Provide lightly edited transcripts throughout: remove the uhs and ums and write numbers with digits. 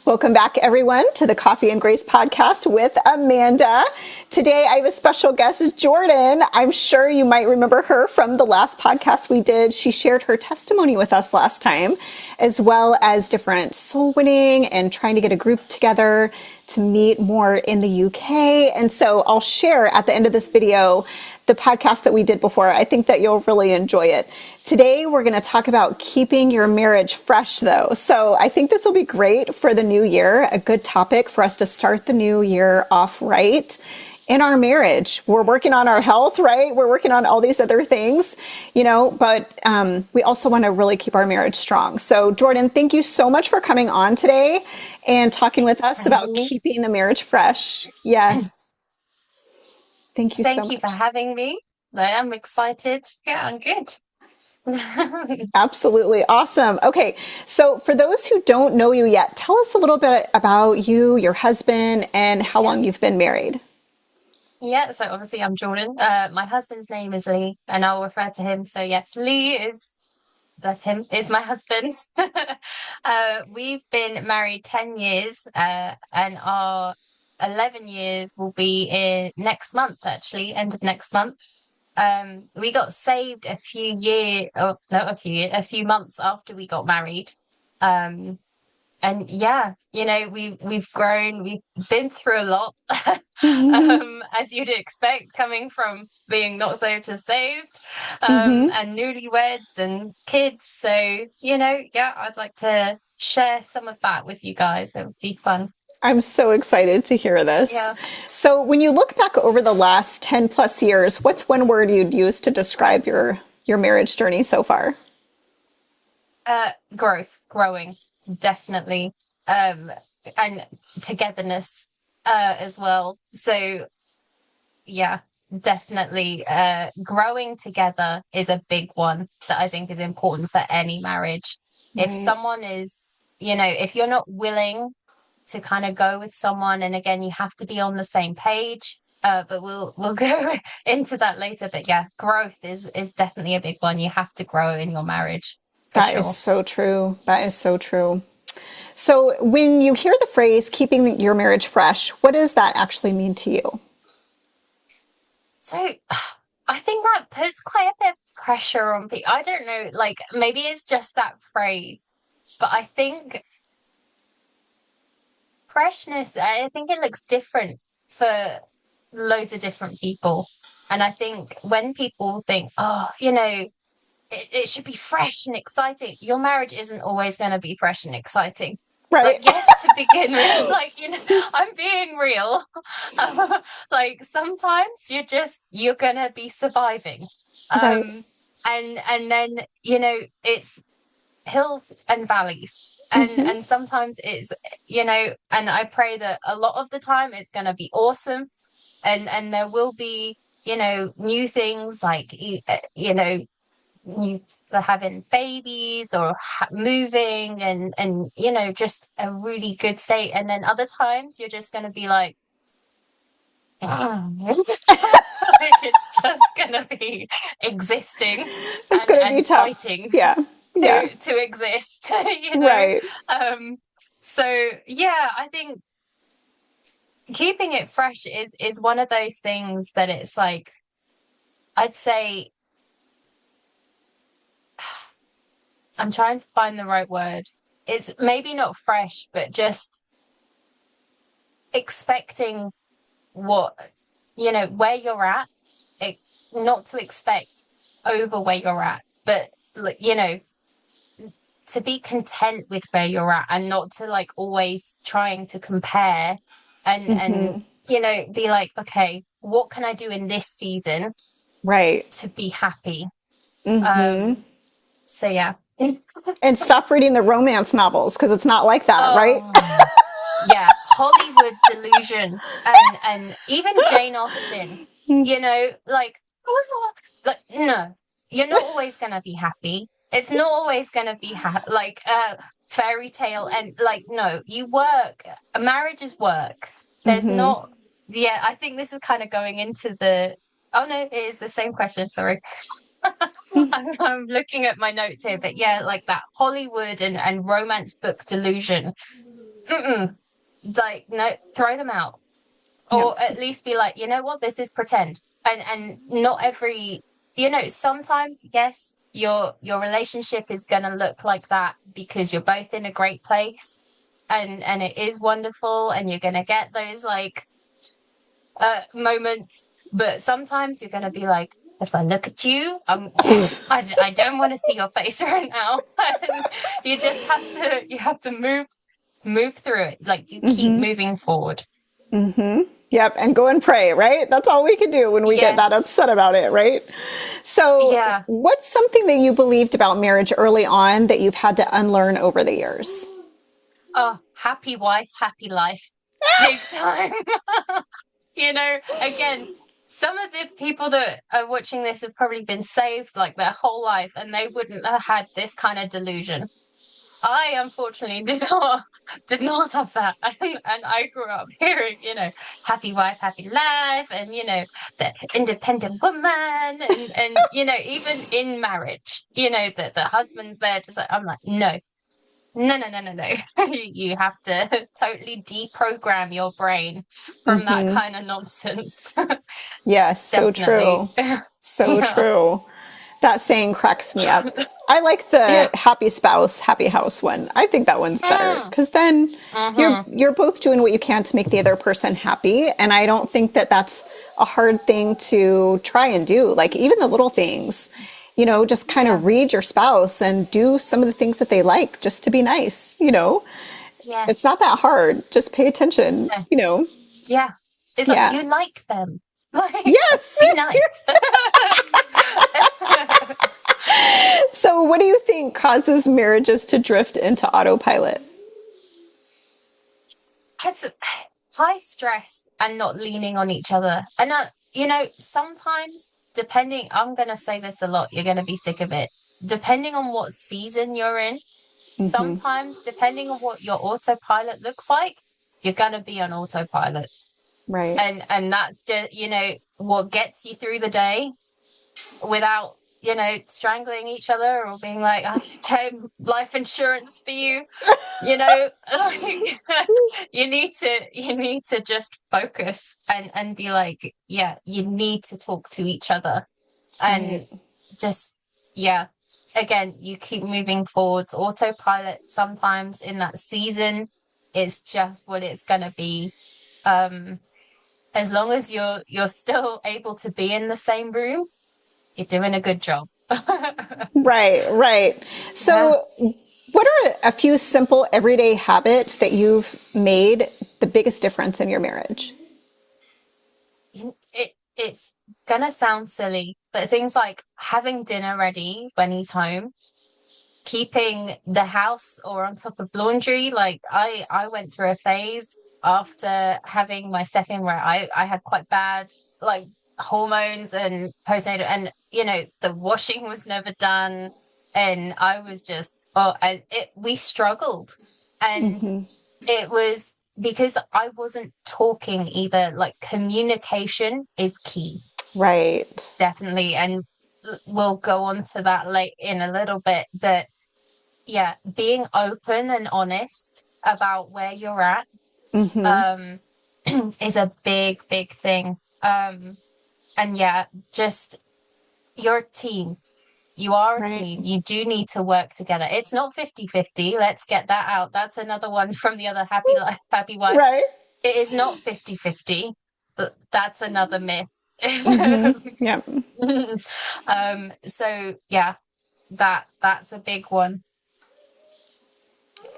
Welcome back, everyone, to the Coffee and Grace podcast with Amanda. Today, I have a special guest, Jordan. I'm sure you might remember her from the last podcast we did. She shared her testimony with us last time, as well as different soul winning and trying to get a group together to meet more in the UK. And so I'll share at the end of this video the podcast that we did before. I think that you'll really enjoy it. Today, we're going to talk about keeping your marriage fresh, though. So I think this will be great for the new year, a good topic for us to start the new year off right in our marriage. We're working on our health, right? We're working on all these other things, but we also want to really keep our marriage strong. So Jordan, thank you so much for coming on today and talking with us about keeping the marriage fresh. Yes. Thank you so much. Thank you for having me. I'm excited. Yeah, I'm good. Absolutely. Awesome. Okay. So for those who don't know you yet, tell us a little bit about you, your husband, and how long you've been married. Yeah, so obviously I'm Jordan. My husband's name is Lee, and I'll refer to him. So yes, that's him, is my husband. We've been married 10 years, and our 11 years will be in next month, actually, end of next month. We got saved a few months after we got married. And yeah, we've grown, we've been through a lot, as you'd expect, coming from being not saved to saved, and newlyweds and kids. So, I'd like to share some of that with you guys. That would be fun. I'm so excited to hear this. Yeah. So when you look back over the last 10 plus years, what's one word you'd use to describe your marriage journey so far? Growing, definitely. And togetherness, as well. So yeah, definitely. Growing together is a big one that I think is important for any marriage. Right. If someone is, if you're not willing to kind of go with someone, and again, you have to be on the same page. But we'll go into that later. But yeah, growth is definitely a big one. You have to grow in your marriage. That is so true. That is so true. So when you hear the phrase keeping your marriage fresh, what does that actually mean to you? So I think that puts quite a bit of pressure on people. I don't know, like maybe it's just that phrase, but I think freshness, I think it looks different for loads of different people. And I think when people think, it should be fresh and exciting, your marriage isn't always going to be fresh and exciting. Right. Like, yes, to begin with, I'm being real. Like sometimes you're going to be surviving. Right. And then, it's hills and valleys. And sometimes it's, and I pray that a lot of the time it's going to be awesome. And there will be, new things like, you having babies or moving and just a really good state. And then other times you're just going to be like, like it's just going to be existing. It's going to be tough. Fighting. Yeah. To exist, Right. So yeah, I think keeping it fresh is one of those things that it's like, I'd say, I'm trying to find the right word. It's maybe not fresh, but just expecting where you're at, not to expect over where you're at, but to be content with where you're at and not to like always trying to compare and be like, okay, what can I do in this season, right, to be happy? So yeah. And stop reading the romance novels because it's not like that, right? Yeah, Hollywood delusion, and even Jane Austen. No, you're not always gonna be happy. It's not always gonna be like a fairy tale, and like no, you work. A marriage is work. There's not. Yeah, I think this is kind of going into the. Oh no, it is the same question. Sorry. I'm looking at my notes here, but yeah, like that Hollywood and romance book delusion. mm-mm. Like, no, throw them out. Yep. Or at least be like, you know what, this is pretend. And not every, sometimes, yes, your relationship is gonna look like that because you're both in a great place and it is wonderful and you're gonna get those like moments. But sometimes you're gonna be like, if I look at you, I don't want to see your face right now. And you have to move through it. Like you keep moving forward. Yep. And go and pray, right? That's all we can do when we get that Yes. upset about it, right? So, Yeah. what's something that you believed about marriage early on that you've had to unlearn over the years? Oh, happy wife, happy life. Big time. Again, some of the people that are watching this have probably been saved like their whole life and they wouldn't have had this kind of delusion. I unfortunately did not have that. And I grew up hearing, happy wife, happy life, and the independent woman, and even in marriage, that the husband's there to say, I'm like, no, no, no, no, no, no. You have to totally deprogram your brain from that kind of nonsense. Yes, so Definitely. true. So Yeah. true. That saying cracks me up. I like the Yeah. happy spouse, happy house one. I think that one's better Mm. because then Mm-hmm. you're both doing what you can to make the other person happy, and I don't think that that's a hard thing to try and do. Like even the little things, just kind Yeah. of read your spouse and do some of the things that they like just to be nice. It's not Yes. that hard. Just pay attention, Yeah. you know. Yeah. It's like Yeah. you like them. Like, Yes. be nice. So, what do you think causes marriages to drift into autopilot? It's high stress and not leaning on each other. And sometimes I'm gonna say this a lot, you're gonna be sick of it. Depending on what season you're in, sometimes depending on what your autopilot looks like, you're gonna be on autopilot. Right. And that's just, what gets you through the day without strangling each other or being like, I take life insurance for you, like, you need to just focus and be like, yeah, you need to talk to each other Right. and just, yeah, again, you keep moving forwards. Autopilot sometimes in that season, it's just what it's gonna be. um as long as you're still able to be in the same room, you're doing a good job. Right. Right. Yeah. So, what are a few simple everyday habits that you've made the biggest difference in your marriage? It's gonna sound silly, but things like having dinner ready when he's home, keeping the house or on top of laundry. Like I went through a phase after having my second where I had quite bad like hormones and postnatal, and the washing was never done, and I was just, and it we struggled, and it was because I wasn't talking either. Like communication is key, Right. definitely, and we'll go on to that late in a little bit. That yeah, being open and honest about where you're at um is a big, big thing. And yeah, just you're a team. You are a Right. team. You do need to work together. It's not 50-50. Let's get that out. That's another one from the other happy life, happy wife. Right. It is not 50-50, but that's another myth. Yeah. So yeah, that's a big one.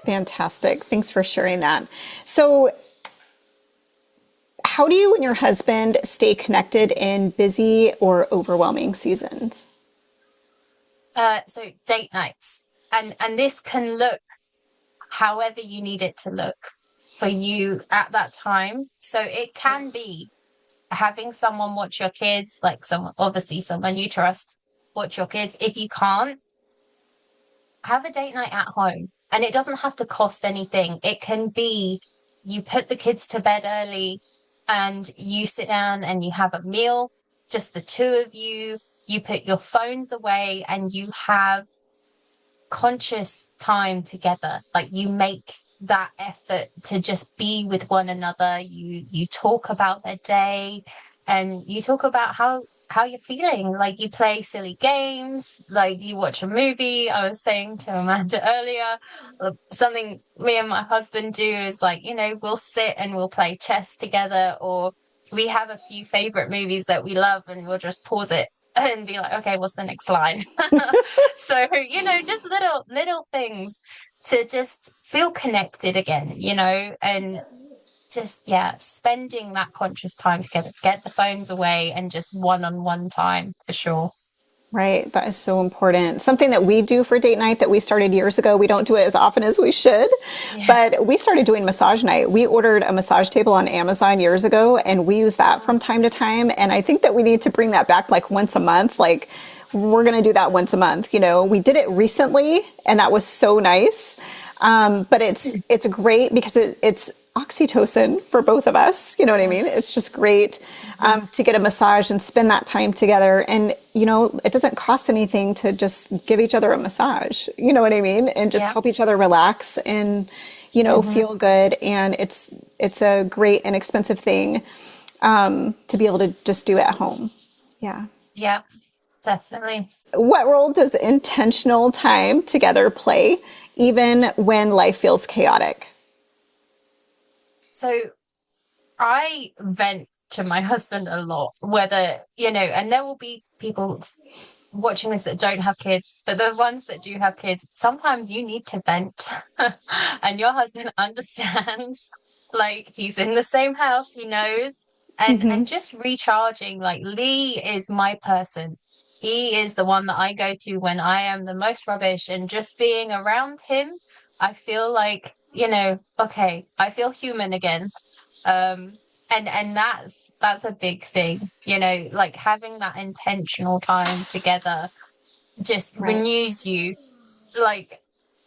Fantastic. Thanks for sharing that. So, how do you and your husband stay connected in busy or overwhelming seasons? So date nights. And this can look however you need it to look for you at that time. So it can be having someone watch your kids, like someone you trust, watch your kids. If you can't, have a date night at home. And it doesn't have to cost anything. It can be you put the kids to bed early and you sit down and you have a meal, just the two of you. You put your phones away and you have conscious time together. Like you make that effort to just be with one another. You talk about their day, and you talk about how you're feeling. Like, you play silly games, like you watch a movie. I was saying to Amanda earlier, something me and my husband do is, like, we'll sit and we'll play chess together, or we have a few favorite movies that we love, and we'll just pause it and be like, okay, what's the next line? So, just little things to just feel connected again, and just, yeah, spending that conscious time together, get the phones away, and just one-on-one time for sure. Right. That is so important. Something that we do for date night that we started years ago. We don't do it as often as we should, Yeah. but we started doing massage night. We ordered a massage table on Amazon years ago, and we use that from time to time. And I think that we need to bring that back like once a month. Like, we're going to do that once a month. We did it recently, and that was so nice. But it's great because it's oxytocin for both of us. You know what I mean? It's just great to get a massage and spend that time together. And, it doesn't cost anything to just give each other a massage. You know what I mean? And just Yeah. help each other relax and, feel good. And it's a great and expensive thing to be able to just do at home. Yeah. Yeah, definitely. What role does intentional time together play, even when life feels chaotic? So I vent to my husband a lot, whether, and there will be people watching this that don't have kids, but the ones that do have kids, sometimes you need to vent and your husband understands. Like, he's in the same house, he knows. And just recharging. Like, Lee is my person. He is the one that I go to when I am the most rubbish, and just being around him, I feel like, okay, I feel human again. And that's a big thing, like having that intentional time together just Right. renews you, like,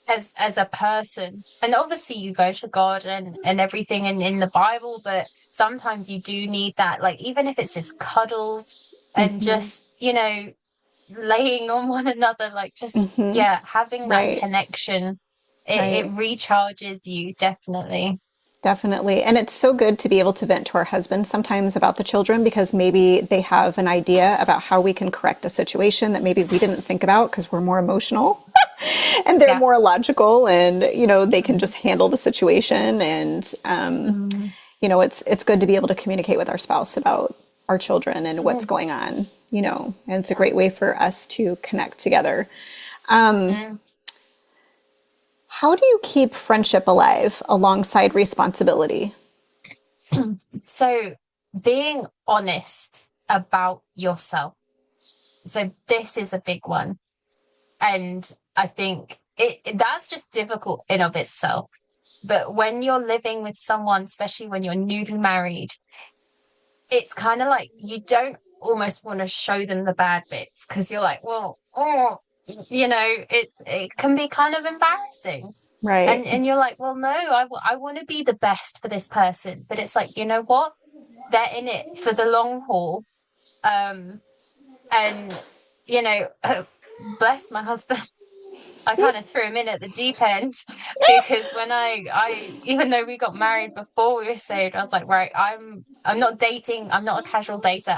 as a person. And obviously you go to God and everything in the Bible, but sometimes you do need that, like, even if it's just cuddles and just, laying on one another, like, just, yeah, having that Right. connection, it Right. recharges you, definitely. Definitely. And it's so good to be able to vent to our husbands sometimes about the children, because maybe they have an idea about how we can correct a situation that maybe we didn't think about because we're more emotional and they're Yeah. more logical, and, they can just handle the situation. And, Mhm. it's good to be able to communicate with our spouse about our children and what's going on, and it's a great way for us to connect together. Mm. How do you keep friendship alive alongside responsibility? So, being honest about yourself. So this is a big one. And I think that's just difficult in of itself. But when you're living with someone, especially when you're newly married, it's kind of like you don't almost want to show them the bad bits, because you're like, well, oh, it can be kind of embarrassing. Right. And you're like, well, no, I want to be the best for this person. But it's like, you know what? They're in it for the long haul. Um, and, bless my husband. I kind of threw him in at the deep end, because when I even though we got married before we were saved, I was like, right, I'm not dating. I'm not a casual dater.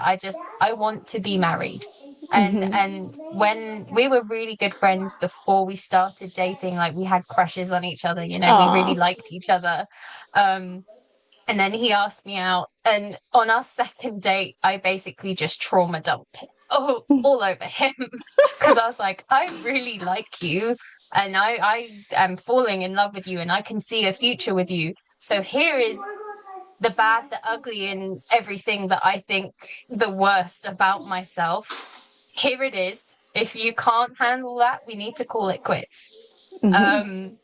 I want to be married. And when we were really good friends before we started dating, like, we had crushes on each other, we really Aw. liked each other. Um, and then he asked me out, and on our second date, I basically just trauma dumped all over him, because I was like, I really like you, and I am falling in love with you, and I can see a future with you. So here is the bad, the ugly, and everything that I think the worst about myself. Here it is. If you can't handle that, we need to call it quits. Um,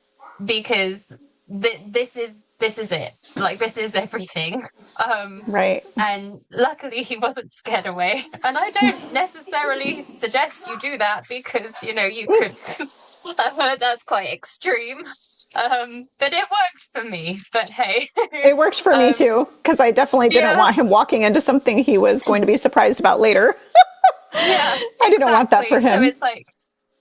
because this is it. Like, this is everything. Um, Right. and luckily he wasn't scared away. And I don't necessarily suggest you do that, because you could. I've heard that's quite extreme. But it worked for me. But hey, It worked for me um, too, because I definitely didn't yeah, want him walking into something he was going to be surprised about later. yeah, I didn't want that exactly. for So him. it's like,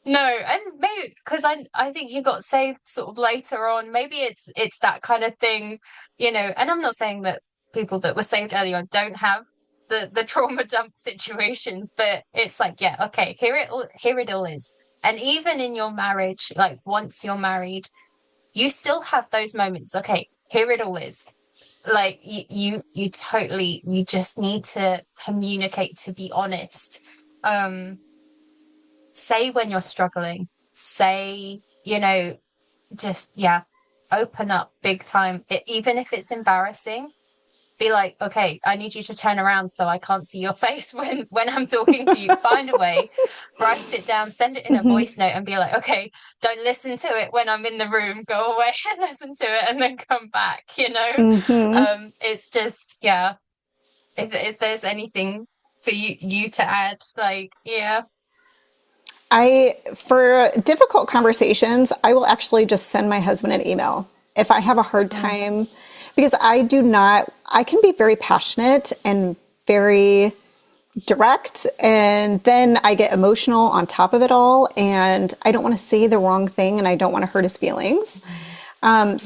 No, and maybe because I think you got saved sort of later on. Maybe it's that kind of thing, and I'm not saying that people that were saved early on don't have the trauma dump situation, but it's like, yeah, okay, here it all is. And even in your marriage, like once you're married, you still have those moments. Okay, here it all is. Like you totally, you just need to communicate, to be honest. Um say when you're struggling, say, just, yeah, open up big time. Even if it's embarrassing, be like, okay, I need you to turn around so I can't see your face when I'm talking to you. Find a way, write it down, send it in a Hmm. voice note and be like, okay, don't listen to it when I'm in the room. Go away and listen to it and then come back, Hmm. It's just, yeah, if there's anything for you to add, like, yeah. For difficult conversations, I will actually just send my husband an email if I have a hard Mm, time, because I can be very passionate and very direct, and then I get emotional on top of it all, and I don't want to say the wrong thing and I don't want to hurt his feelings.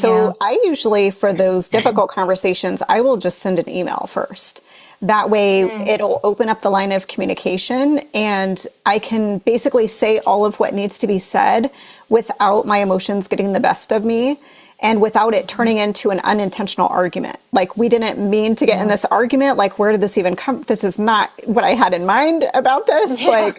yeah. So I usually, for those difficult conversations, I will just send an email first. That way, Mm, it'll open up the line of communication, and I can basically say all of what needs to be said without my emotions getting the best of me and without it mhm. turning into an unintentional argument. Like, we didn't mean to get in Yeah. this argument. Like, where did this even come? This is not what I had in mind about this. Yeah.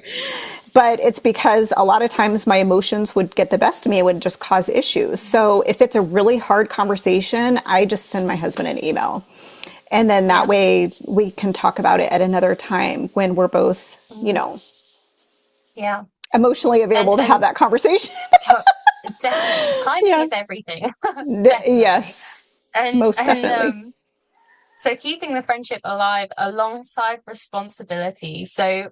But it's because a lot of times my emotions would get the best of me. It would just cause issues. So if it's a really hard conversation, I just send my husband an email. And then that Yeah. way we can talk about it at another time when we're both, Mm, yeah. emotionally available to have And that conversation. uh, definitely timing Yeah. is everything. Definitely. Yes, And most definitely. so keeping the friendship alive alongside responsibility. So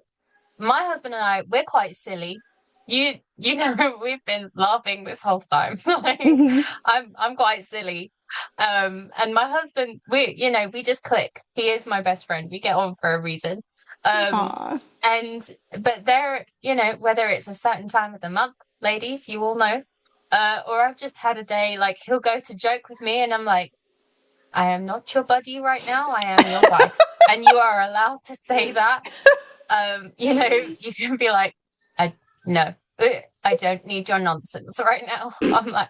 my husband and I, we're quite silly. You know, we've been laughing this whole time. Like Hmm. I'm quite silly. And my husband, we just click. He is my best friend. We get on for a reason. Um, Aw. and but there, whether it's a certain time of the month, ladies, you all know, or I've just had a day, like he'll go to joke with me and I'm like, I am not your buddy right now. I am your wife. And you are allowed to say that. You can be like, I no, I don't need your nonsense right now. I'm like,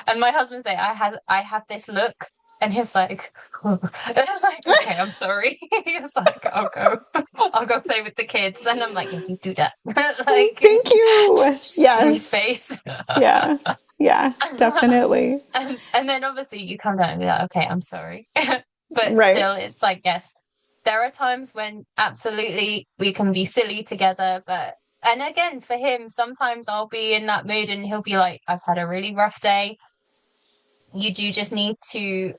and my husband say, I have this look, and he's like, and I'm like, okay, I'm sorry. He's like, I'll go play with the kids, and I'm like, yeah, you do that, like, Thank you. just give me Yes. space. Yeah. Yeah, definitely. And then obviously you come down and be like, okay, I'm sorry. But Right. still, it's like, yes, there are times when absolutely we can be silly together. And again, for him, sometimes I'll be in that mood and he'll be like, I've had a really rough day. You do just need to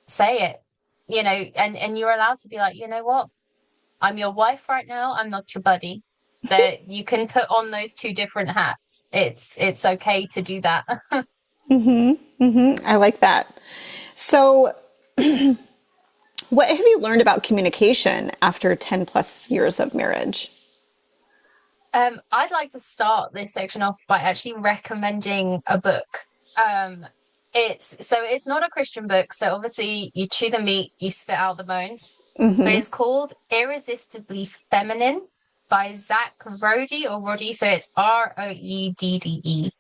say it, and you're allowed to be like, you know what? I'm your wife right now. I'm not your buddy. That you can put on those two different hats. It's okay to do that. I like that. So, what have you learned about communication after 10 plus years of marriage? I'd like to start this section off by actually recommending a book. Um, it's not a Christian book, so obviously you chew the meat, you spit out the bones. But it's called Irresistibly Feminine by Zach Roddy or Roddy, so it's Roedde.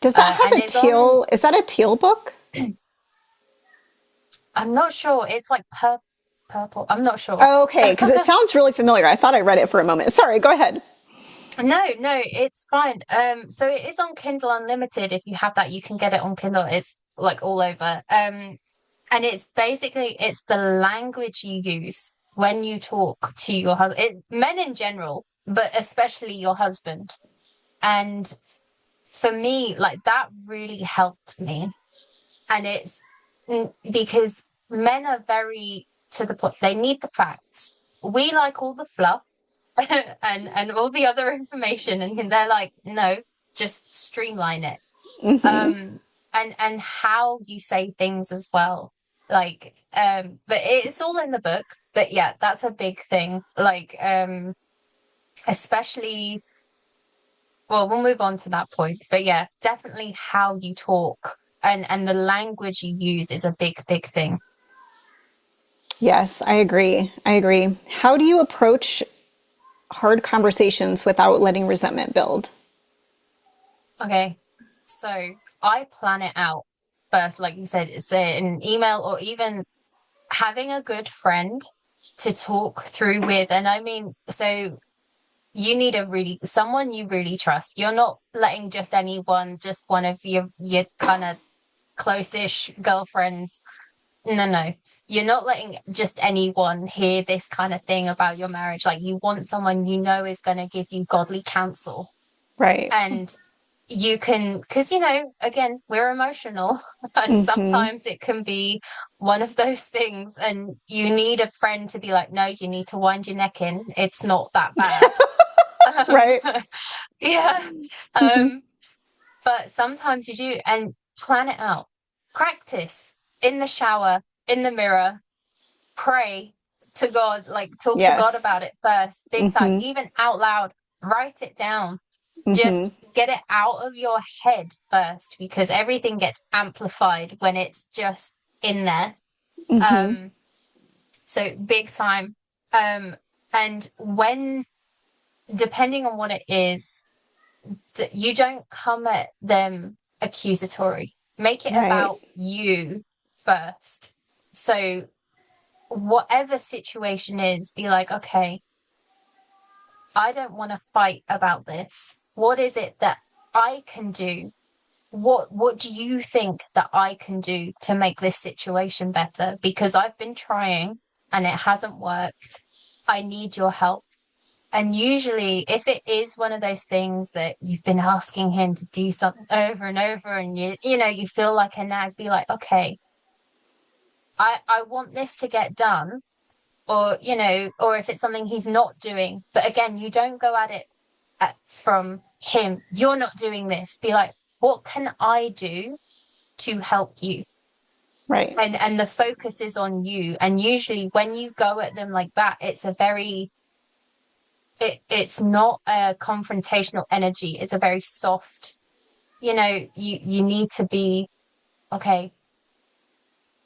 Does that have And a it's on. teal? Is that a teal book? I'm not sure. It's like purple. I'm not sure. Oh, okay, because it sounds really familiar. I thought I read it for a moment. Sorry, go ahead. No, it's fine. So it is on Kindle Unlimited. If you have that, you can get it on Kindle. It's like all over. And it's the language you use when you talk to your husband, men in general, but especially your husband. And for me, like that really helped me. And it's because men are very to the point. They need the facts. We like all the fluff and all the other information, and they're like, no, just streamline it. And how you say things as well, like but it's all in the book. But yeah, that's a big thing, like especially well, we'll move on to that point. But yeah, definitely how you talk and the language you use is a big, big thing. Yes, I agree. I agree. How do you approach hard conversations without letting resentment build? Okay. So I plan it out first, like you said, it's an email or even having a good friend to talk through with. And I mean, so you need someone you really trust. You're not letting just anyone, just one of your kind of close-ish girlfriends. No, no. You're not letting just anyone hear this kind of thing about your marriage. Like you want someone you know is going to give you godly counsel. Right. And you can, because, again, we're emotional and sometimes it can be one of those things. And you need a friend to be like, no, you need to wind your neck in. It's not that bad. Um, Right. yeah. Um, but sometimes you do and plan it out. Practice in the shower, in the mirror, pray to God, like talk to God Yes. about it first, big time, even out loud, write it down. Hmm. Just get it out of your head first because everything gets amplified when it's just in there. Um, so big time. And when, depending on what it is, you don't come at them accusatory. Make it Right. about you first. So whatever situation is, be like, okay, I don't want to fight about this. What is it that I can do? What do you think that I can do to make this situation better? Because I've been trying and it hasn't worked. I need your help. And usually, if it is one of those things that you've been asking him to do something over and over, and you feel like a nag, be like, okay, I want this to get done, or if it's something he's not doing. But again, you don't go at it from him. You're not doing this. Be like, what can I do to help you? Right. And the focus is on you. And usually, when you go at them like that, it's not a confrontational energy. It's a very soft, you need to be, okay,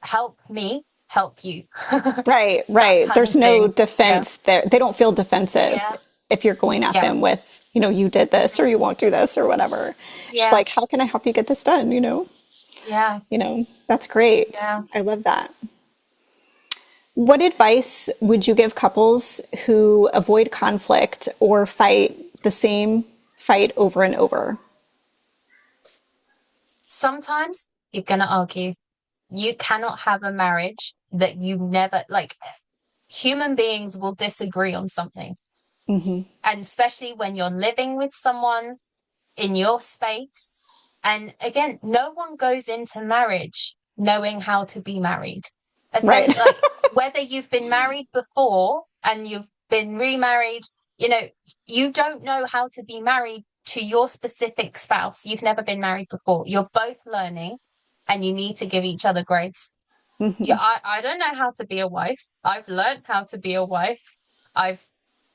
help me help you. Right. That Right. kind There's of no thing. Yeah. defense there. They don't feel defensive Yeah. if you're going at Yeah. them with, you did this or you won't do this or whatever. Just Yeah. like, how can I help you get this done? Yeah. That's great. Yeah. I love that. What advice would you give couples who avoid conflict or fight the same fight over and over? Sometimes you're going to argue. You cannot have a marriage that you never, like, human beings will disagree on something. And especially when you're living with someone in your space. And again, no one goes into marriage knowing how to be married. Right. Especially like whether you've been married before and you've been remarried, you know, you don't know how to be married to your specific spouse. You've never been married before. You're both learning and you need to give each other grace. Yeah, I don't know how to be a wife. I've learned how to be a wife. I've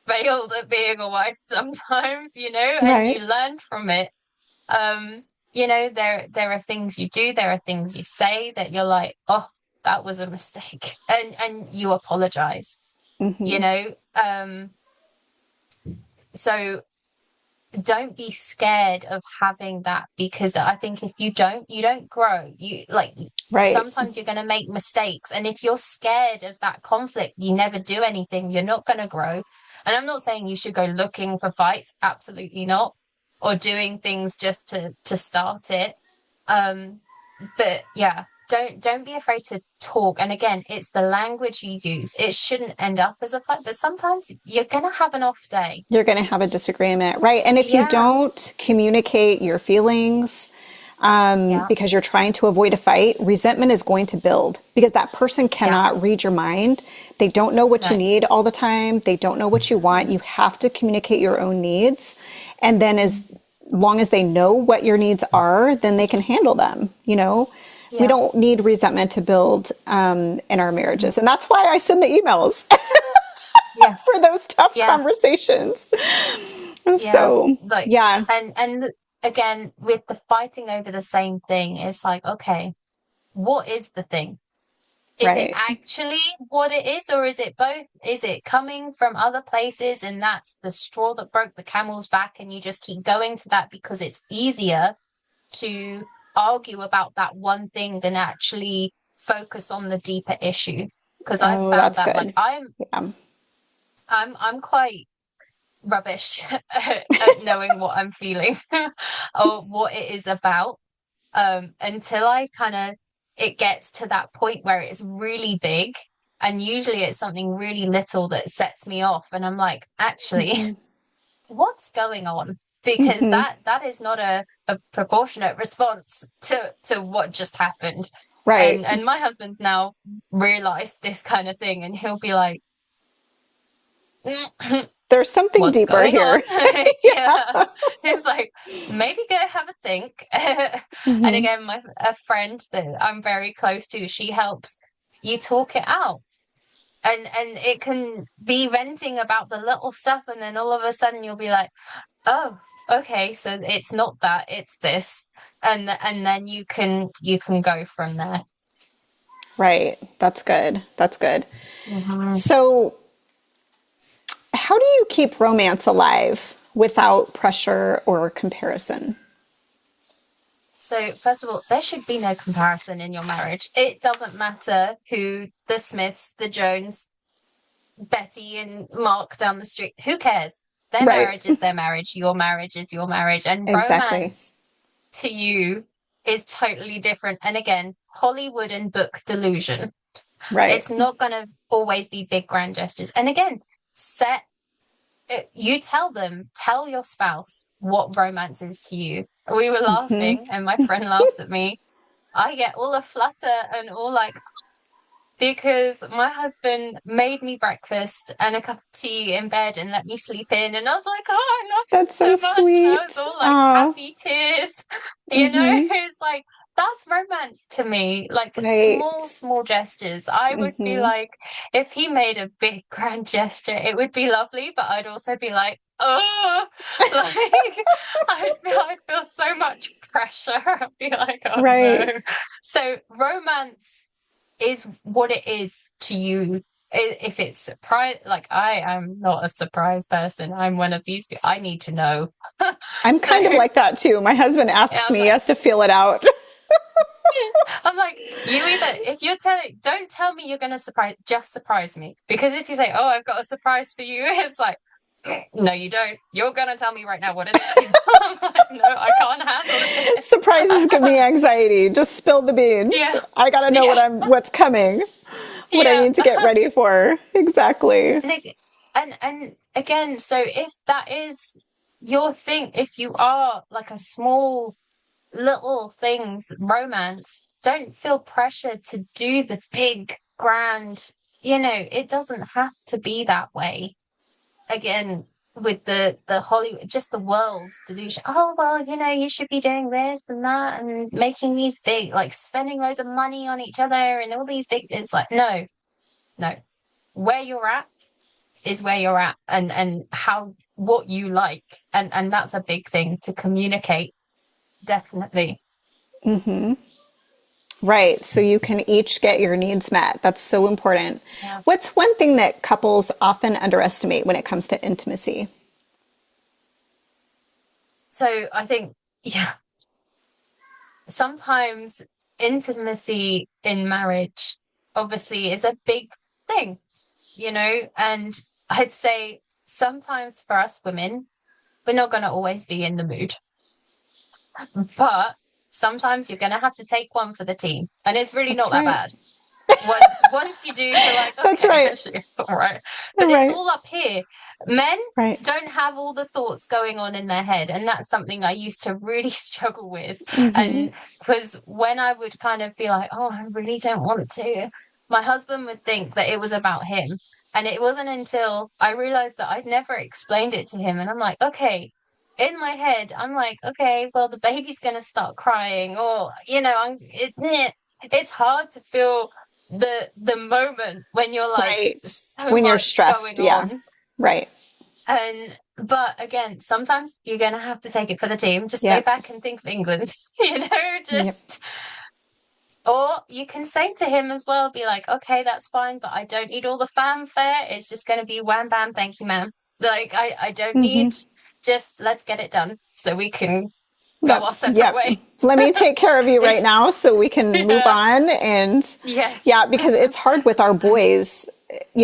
failed at being a wife sometimes, and you Right. learn from it. Um, there are things you do, there are things you say that you're like, oh, that was a mistake, and you apologize. You know, so don't be scared of having that because I think if you don't grow. You like Right. sometimes you're going to make mistakes, and if you're scared of that conflict, you never do anything. You're not going to grow. And I'm not saying you should go looking for fights, absolutely not, or doing things just to start it. Um, but yeah, don't be afraid to talk. And again, it's the language you use. It shouldn't end up as a fight, but sometimes you're gonna have an off day. You're going to have a disagreement. Right. And if you Yeah, don't communicate your feelings, yeah, because you're trying to avoid a fight, resentment is going to build because that person yeah. cannot read your mind. They don't know what you No. need all the time. They don't know what you want. You have to communicate your own needs. And then as long as they know what your needs are, then they can handle them. We Yeah. don't need resentment to build in our marriages. And that's why I send the emails Yeah. for those tough Yeah. conversations. Yeah. So, Like, yeah, and again, with the fighting over the same thing, it's like, okay, what is the thing? Is it right. actually what it is, or is it both? Is it coming from other places and that's the straw that broke the camel's back, and you just keep going to that because it's easier to argue about that one thing than actually focus on the deeper issue? Because I've Oh, found that's that like good. Yeah. I'm quite rubbish at knowing what I'm feeling or what it is about, until I kind of it gets to that point where it's really big, and usually it's something really little that sets me off, and I'm like, actually, Hmm. what's going on? Because Hmm. that is not a proportionate response to what just happened. Right. And my husband's now realized this kind of thing, and he'll be like, There's something what's deeper going on? here. Yeah. He's like, maybe go have a think. And Hmm. again, a friend that I'm very close to, she helps you talk it out. And it can be venting about the little stuff, and then all of a sudden you'll be like, oh, okay, so it's not that, it's this. And then you can go from there. Right. That's good. That's good. Mhm. So, how do you keep romance alive without pressure or comparison? So, first of all, there should be no comparison in your marriage. It doesn't matter who the Smiths, the Jones, Betty and Mark down the street. Who cares? Their Right. marriage is their marriage. Your marriage is your marriage. And Exactly. romance to you is totally different. And again, Hollywood and book delusion. Right. It's not going to always be big grand gestures. And again, set you tell your spouse what romance is to you. We were Hmm. laughing, and my friend laughs at me. I get all a flutter and all like, because my husband made me breakfast and a cup of tea in bed and let me sleep in. And I was like, oh, I love That's so you so much. And I was sweet. all like Oh. happy tears. Hmm. It's like, that's romance to me. Like small, Right. small gestures. I would be Hmm. like, if he made a big grand gesture, it would be lovely. But I'd also be like, oh, like I'd feel so much pressure. I'd be like, oh no. Right. So romance is what it is to you. If it's surprise, like I am not a surprise person. I'm one of these. I need to know. I'm So kind of like that too. My husband yeah, asks I'm me, he like, has to feel it out. I'm like, you either if you're telling, don't tell me you're gonna just surprise me. Because if you say, oh, I've got a surprise for you, it's like, no, you don't. You're gonna tell me right now what it is. I'm like, no, I can't handle this. Surprises give me anxiety. Just spill the beans. Yeah, I got to know yeah, what's coming, what I yeah. need to get ready for. Exactly. And and again, so if that is your thing, if you are like a small little things romance, don't feel pressure to do the big grand. It doesn't have to be that way. Again, with the Hollywood, just the world's delusion. Oh well, you should be doing this and that and making these big, like spending loads of money on each other and all these big. It's like no, no. Where you're at is where you're at, and how what you like, and that's a big thing to communicate, definitely. Right. So you can each get your needs met. That's so important. Yeah. What's one thing that couples often underestimate when it comes to intimacy? So I think, yeah, sometimes intimacy in marriage obviously is a big thing, and I'd say sometimes for us women, we're not going to always be in the mood, but sometimes you're going to have to take one for the team, and it's really That's not that right. bad. Once you do, you're like, That's okay, right. actually, it's all right. But it's Right. all up here. Men Right. don't have all the thoughts going on in their head, and that's something I used to really struggle with. Hmm. And because when I would kind of be like, oh, I really don't want to, my husband would think that it was about him. And it wasn't until I realized that I'd never explained it to him. And I'm like, okay, in my head, I'm like, okay, well, the baby's gonna start crying, or it's hard to feel the moment when you're like Right. so When you're much stressed. going Yeah. on. Right. And But again, sometimes you're going to have to take it for the team. Just go Yep. back and think of England, Yep. just, or you can say to him as well, be like, okay, that's fine, but I don't need all the fanfare. It's just going to be wham, bam, thank you, ma'am. Like, I don't need, just let's get it done so we can go our separate Yep. ways. Let me take care of you right now so we can move Yeah. on. And Yes. yeah, because it's hard with our boys,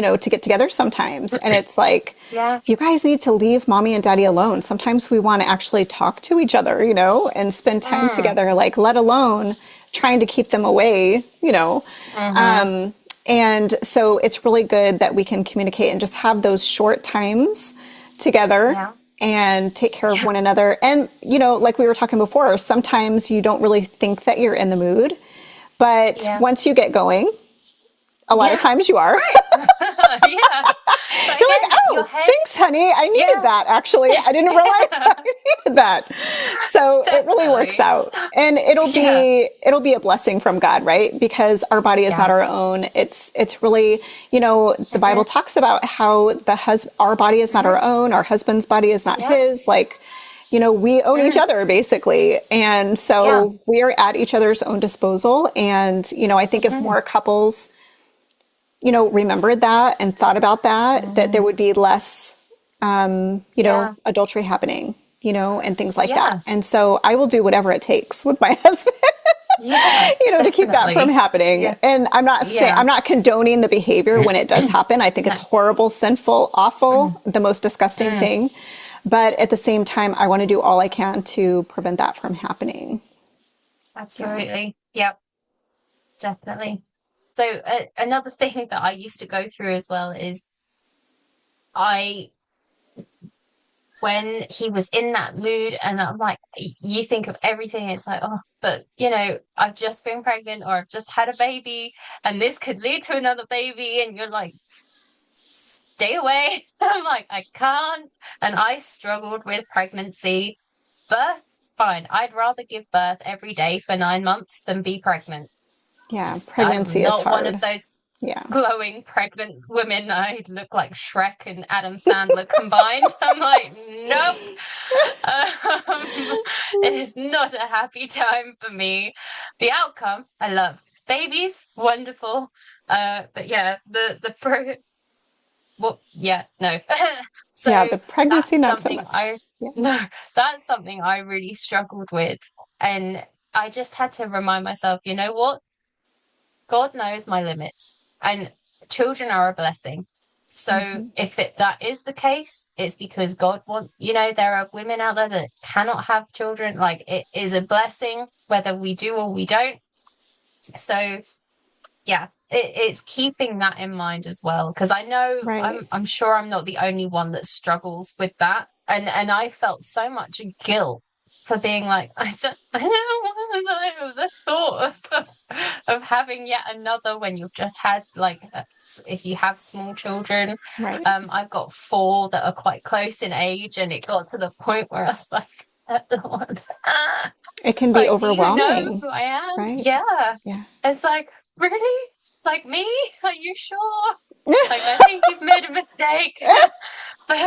to get together sometimes. And it's like, Yeah. you guys need to leave mommy and daddy alone. Sometimes we want to actually talk to each other, and spend time together, like, let alone trying to keep them away. And so it's really good that we can communicate and just have those short times together Yeah. and take care of Yeah. one another. And, like we were talking before, sometimes you don't really think that you're in the mood, but Yeah. once you get going, a lot of Yeah. times you It's are. great. Yeah. But You're like, again, your oh, head. thanks, honey. I needed Yeah. that, actually. I didn't realize Yeah. I needed that. So it really works Definitely. out. And it'll Yeah. be a blessing from God, right? Because our body is not Yeah. our own. It's really, the Bible talks about how our body is not our own, our husband's body is not Yeah. his. Like, we own each other basically. And Yeah. so we are at each other's own disposal. And, I think if more couples remembered that and thought about that there would be less, Yeah. adultery happening, and things like that. Yeah. And so I will do whatever it takes with my husband, Yeah. to keep that from Definitely. happening. Yeah. And Yeah. I'm not condoning the behavior when it does happen. I think No. it's horrible, sinful, awful, the most disgusting thing. But at the same time, I want to do all I can to prevent that from happening. Absolutely. Yep. Definitely. So another thing that I used to go through as well is I when he was in that mood and I'm like, you think of everything, it's like, oh, but I've just been pregnant or I've just had a baby and this could lead to another baby and you're like, stay away. I'm like, I can't. And I struggled with pregnancy. Birth, fine. I'd rather give birth every day for 9 months than be pregnant. Yeah, I'm pregnancy is not one of hard. those Yeah. glowing pregnant women. I look like Shrek and Adam Sandler combined. I'm like, nope. It is not a happy time for me. The outcome, I love. Babies, wonderful. But yeah, the pro. Well, yeah, no. Yeah, So the pregnancy, that's not so something much. I Yeah. no, that's something I really struggled with, and I just had to remind myself, you know what? God knows my limits, and children are a blessing. So if that is the case, it's because God wants, there are women out there that cannot have children. Like it is a blessing, whether we do or we don't. So yeah, it's keeping that in mind as well. Because I know Right. I'm sure I'm not the only one that struggles with that. And I felt so much guilt for being like, I don't know the thought of having yet another when you've just had like if you have small children. Right. I've got four that are quite close in age, and it got to the point where I was like, I don't want It can be like, do you know overwhelming. who I am? Right. Yeah. Yeah. It's like, really? Like me? Are you sure? Like, I think you've made a mistake. But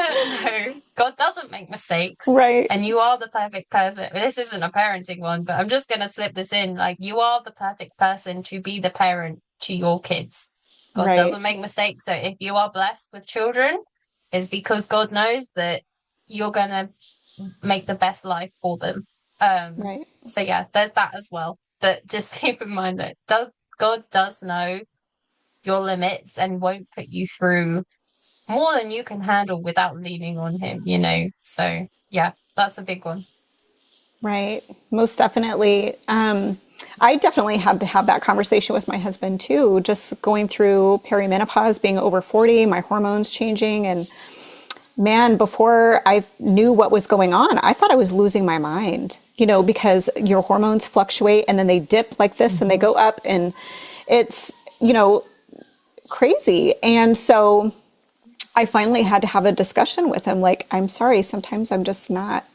no, God doesn't make mistakes. Right. And you are the perfect person. This isn't a parenting one, but I'm just going to slip this in. Like, you are the perfect person to be the parent to your kids. God Right. doesn't make mistakes. So if you are blessed with children, it's because God knows that you're going to make the best life for them. Right. So yeah, there's that as well. But just keep in mind that God does know your limits and won't put you through more than you can handle without leaning on him. So yeah, that's a big one. Right. Most definitely. I definitely had to have that conversation with my husband too, just going through perimenopause, being over 40, my hormones changing. And man, before I knew what was going on, I thought I was losing my mind, because your hormones fluctuate and then they dip like this and they Mm-hmm. go up, and it's, crazy. And so I finally had to have a discussion with him. Like, I'm sorry, sometimes I'm just not,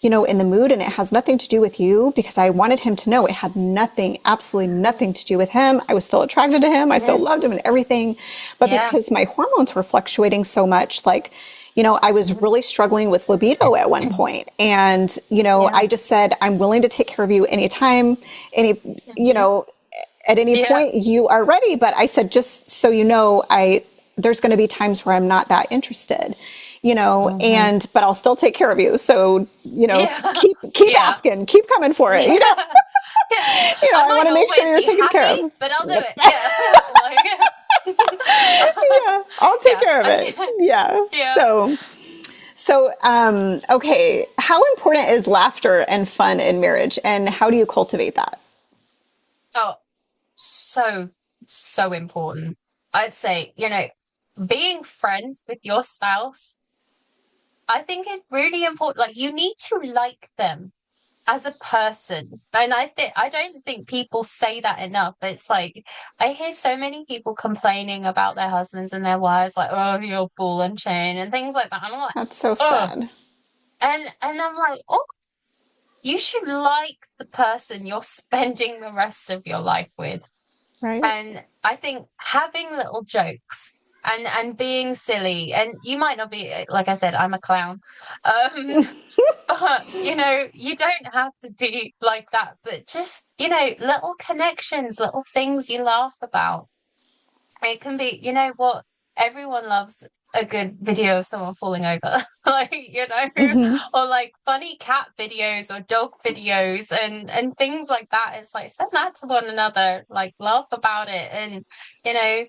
in the mood, and it has nothing to do with you, because I wanted him to know it had nothing, absolutely nothing to do with him. I was still attracted to him. I still Yeah. loved him and everything. But Yeah. because my hormones were fluctuating so much, like, I was really struggling with libido at one point. And, Yeah. I just said, I'm willing to take care of you anytime, any, you Hmm. know, at any Yeah. point you are ready. But I said, just so you know, there's going to be times where I'm not that interested, Hmm. but I'll still take care of you. So, Yeah. keep Yeah. asking, keep coming for it, Yeah. Yeah. I I might want to not make sure always you're be taken care happy, of. but I'll do Yep. it. Yeah. Like, Yeah, I'll take yeah. care of it. Okay. Yeah. Yeah. Okay. How important is laughter and fun in marriage, and how do you cultivate that? Oh, so, so important. I'd say, being friends with your spouse, I think it's really important. Like, you need to like them as a person. And I don't think people say that enough. It's like I hear so many people complaining about their husbands and their wives, like, oh, you're ball and chain and things like that. I'm like, That's so oh. sad. And I'm like, oh, you should like the person you're spending the rest of your life with. Right. And I think having little jokes and being silly, and you might not be, like I said, I'm a clown. Um, but you don't have to be like that, but just, little connections, little things you laugh about. It can be, what everyone loves a good video of someone falling over, like, Hmm. or like funny cat videos or dog videos and things like that. It's like send that to one another, like laugh about it and, you know,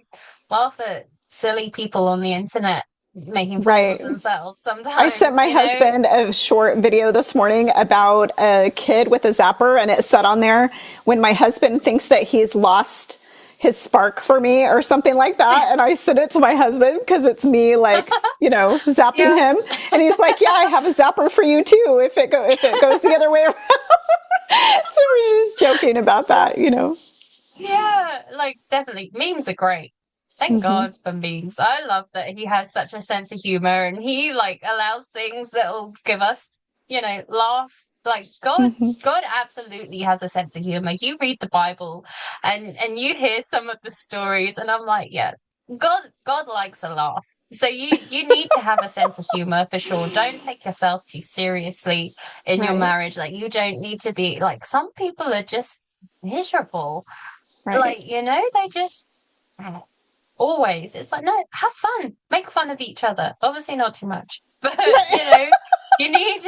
laugh at silly people on the internet making fools of Right. themselves I sent sometimes, my husband a short video this morning about a kid with a zapper, and it said on there, when my husband thinks that he's lost his spark for me or something like that. And I sent it to my husband because it's me, like, zapping Yeah. him. And he's like, yeah, I have a zapper for you too if it goes the other way around. So we're just joking about that. Yeah, like definitely. Memes are great. Thank God for memes. I love that he has such a sense of humor and he like allows things that'll give us, laugh. Like God absolutely has a sense of humor. You read the Bible and you hear some of the stories and I'm like, yeah, God likes a laugh. So you need to have a sense of humor for sure. Don't take yourself too seriously in your Right. marriage. Like you don't need to be like some people are just miserable Right. like, they just always, it's like, no, have fun, make fun of each other. Obviously, not too much, but Right. you need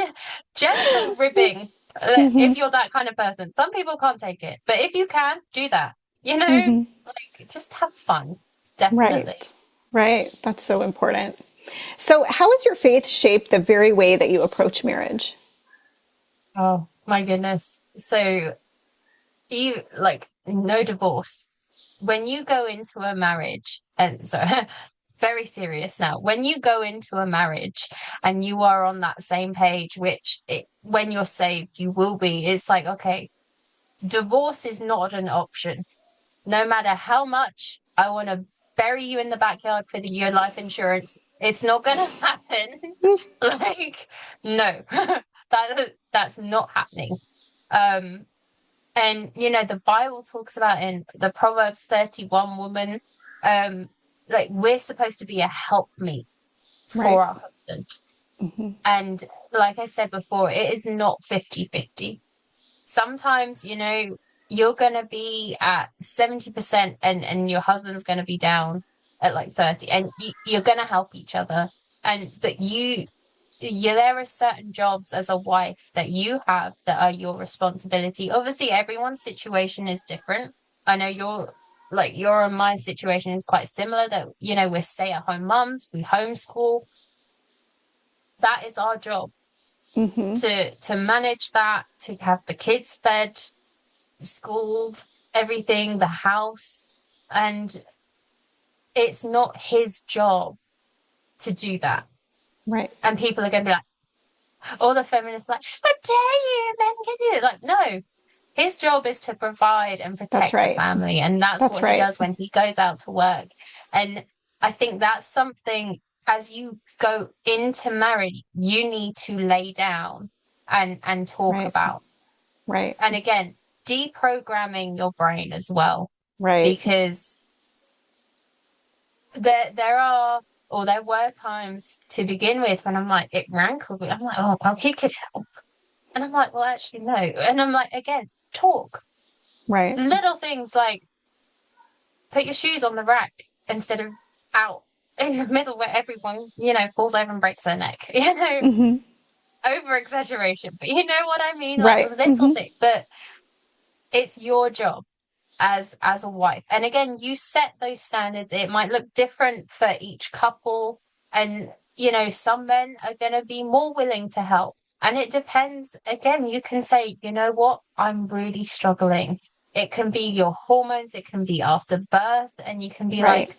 gentle ribbing if you're that kind of person. Some people can't take it, but if you can, do that. Like just have fun. Definitely. Right. Right. That's so important. So, how has your faith shaped the very way that you approach marriage? Oh, my goodness. So, you like no divorce. When you go into a marriage, and so very serious now, when you go into a marriage and you are on that same page, which when you're saved, you will be, it's like, okay, divorce is not an option. No matter how much I want to bury you in the backyard for your life insurance, it's not going to happen. Like, no, that's not happening. Um, and the Bible talks about in the Proverbs 31 woman, um, like we're supposed to be a helpmeet for Right. our husband. And like I said before, it is not 50-50. Sometimes, you're gonna be at 70% and your husband's gonna be down at like 30, and you're gonna help each other. But there are certain jobs as a wife that you have that are your responsibility. Obviously, everyone's situation is different. I know your and my situation is quite similar that, we're stay-at-home mums, we homeschool. That is our job to manage that, to have the kids fed, schooled, everything, the house. And it's not his job to do that. Right. And people are going to be like, all the feminists like, how dare you, men can do it. Like, no, his job is to provide and That's protect the right. family. And that's That's what he right. does when he goes out to work. And I think that's something as you go into marriage, you need to lay down and talk Right. about. Right. And again, deprogramming your brain as well, Right. because there are or there were times to begin with when I'm like, it rankled me. I'm like, oh, well, he could help. And I'm like, well, actually, no. And I'm like, again, talk. Right. Little things like put your shoes on the rack instead of out in the middle where everyone, falls over and breaks their neck. Hmm. Over exaggeration, but you know what I mean? Like Right. little Hmm. things. But it's your job as a wife. And again, you set those standards. It might look different for each couple. And, some men are going to be more willing to help. And it depends. Again, you can say, you know what? I'm really struggling. It can be your hormones. It can be after birth. And you can be Right. like,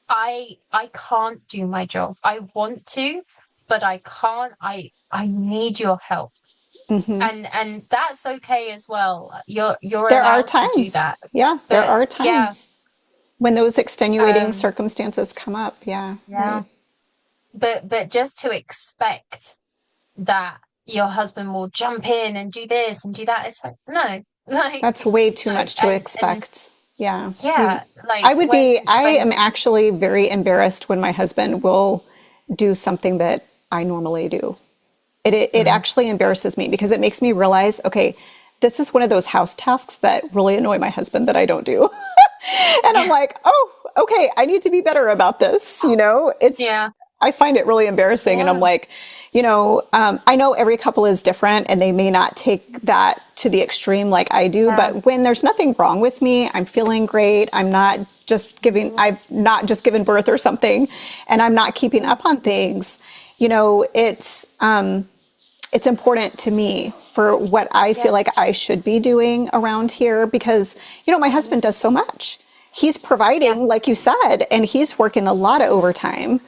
I can't do my job. I want to, but I can't. I need your help. Hmm. And that's okay as well. You're There are allowed to do times. that. Yeah, there But are yeah, times when those extenuating um, circumstances come up. Yeah. yeah. Right. But just to expect that your husband will jump in and do this and do that, it's like no, like That's way too no. much to And expect. Yeah. yeah, like I when am actually very embarrassed when my husband will do something that I normally do. It mm, actually embarrasses me because it makes me realize, okay, this is one of those house tasks that really annoy my husband that I don't do. And I'm yeah, like, oh, okay, I need to be better about this. yeah, I find it really embarrassing. And I'm yeah, like, I know every couple is different and they may not take that to the extreme like I do, yeah, but when there's nothing wrong with me, I'm feeling great. I've not just given birth or something, and I'm not keeping mm, up on things. You know, it's important to me for what I yeah, feel like I should be doing around here because, my mm, husband does so much. He's yeah, providing, like you said, and he's working a lot of overtime.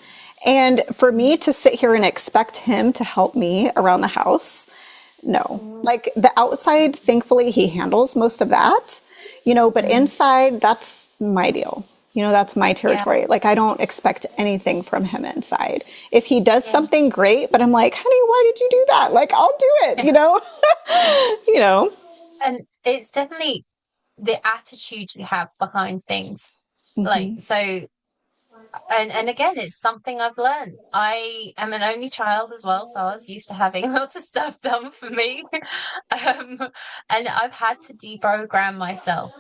And for mm, me to sit here and expect him to help me around the house, no. mm, Like the outside, thankfully, he handles most of that, but mm, inside, that's my deal. That's my yeah, territory. Like I don't expect anything from him inside. If he does yeah, something great, but I'm like, honey, why did you do that? Like I'll do it, yeah. you know. And it's definitely the attitude you have behind things. Like Hmm. so and again it's something I've learned. I am an only child as well, so I was used to having lots of stuff done for me. um and I've had to deprogram myself,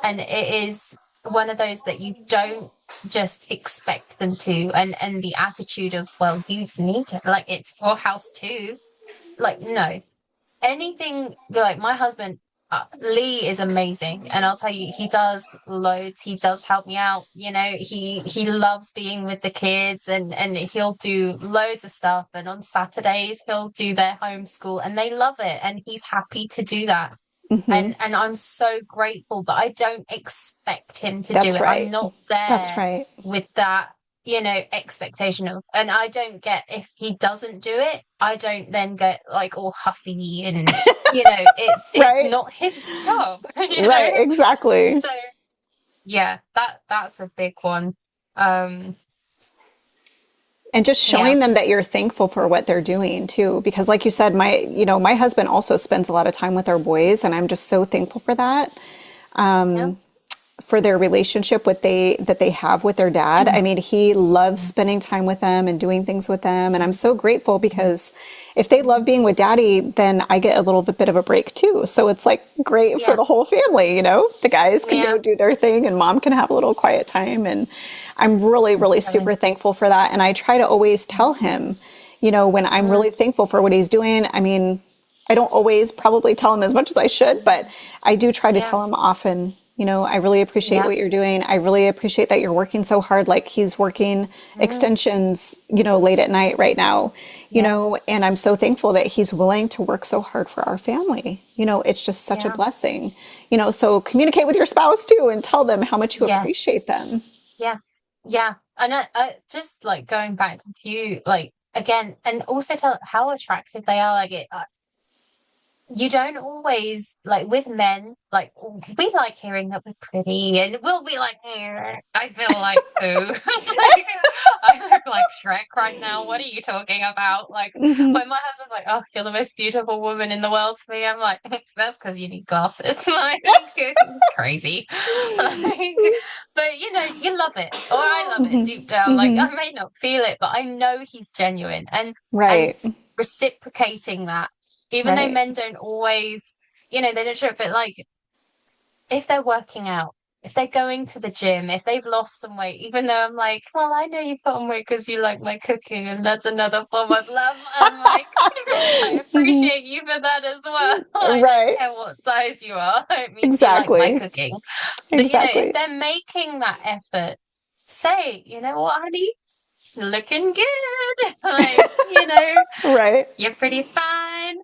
and it is one of those that you don't just expect them to, and the attitude of, well, you need to, like, it's your house too. Like, no, anything. Like my husband, Lee is amazing, and I'll tell you, he does loads. He does help me out. He loves being with the kids, and he'll do loads of stuff. And on Saturdays, he'll do their homeschool, and they love it. And he's happy to do that. Hmm. And I'm so grateful, but I don't expect him to do That's it. I'm right. not That's there right. with that, expectation of, and I don't get, if he doesn't do it, I don't then get like all huffy and, it's Right. not his job, Right. Exactly. So yeah, that's a big one. Um, And just yeah, showing them that you're thankful for what they're doing too, because like you said, my husband also spends a lot of time with our boys, and I'm just so thankful for that. yeah, For their relationship that they have with their dad. I mean, he loves spending time with them and doing things with them, and I'm so grateful because if they love being with daddy, then I get a little bit of a break too. So it's like great for yeah, the whole family, The guys can yeah, go do their thing and mom can have a little quiet time, and I'm really really definitely. super thankful for that, and I try to always tell him, when I'm Mm, really thankful for what he's doing. I mean, I don't always probably tell him as much as I should, but I do try to yeah, tell him often, I really appreciate yeah, what you're doing. I really appreciate that you're working so hard. Like he's working mm, extensions, late at night right now, yeah, and I'm so thankful that he's willing to work so hard for our family. It's just such a yeah, blessing, so communicate with your spouse too and tell them how much you yes. appreciate them. Yeah, yeah, and I just like going back to you, like again, and also tell how attractive they are. Like you don't always, like with men, like we like hearing that we're pretty, and we'll be like, I feel like poo. Like, I look like Shrek right now. What are you talking about? Like Hmm. when my husband's like, oh, you're the most beautiful woman in the world to me, I'm like, that's because you need glasses. Like crazy. Like, but you know, you love it, or I love it Hmm. deep down. Like Hmm. I may not feel it, but I know he's genuine, and Right. reciprocating that, even though Right. men don't always, you know, they don't show it, but like if they're working out, if they're going to the gym, if they've lost some weight, even though I'm like, well, I know you put on weight because you like my cooking, and that's another form of love. I'm like, I Hmm. appreciate you for that as well. I don't Right. care what size you are. It means you like my Exactly. cooking. But you know, if Exactly. they're making that effort, say, you know what, honey, looking good. Like, you know, Right. you're pretty fine.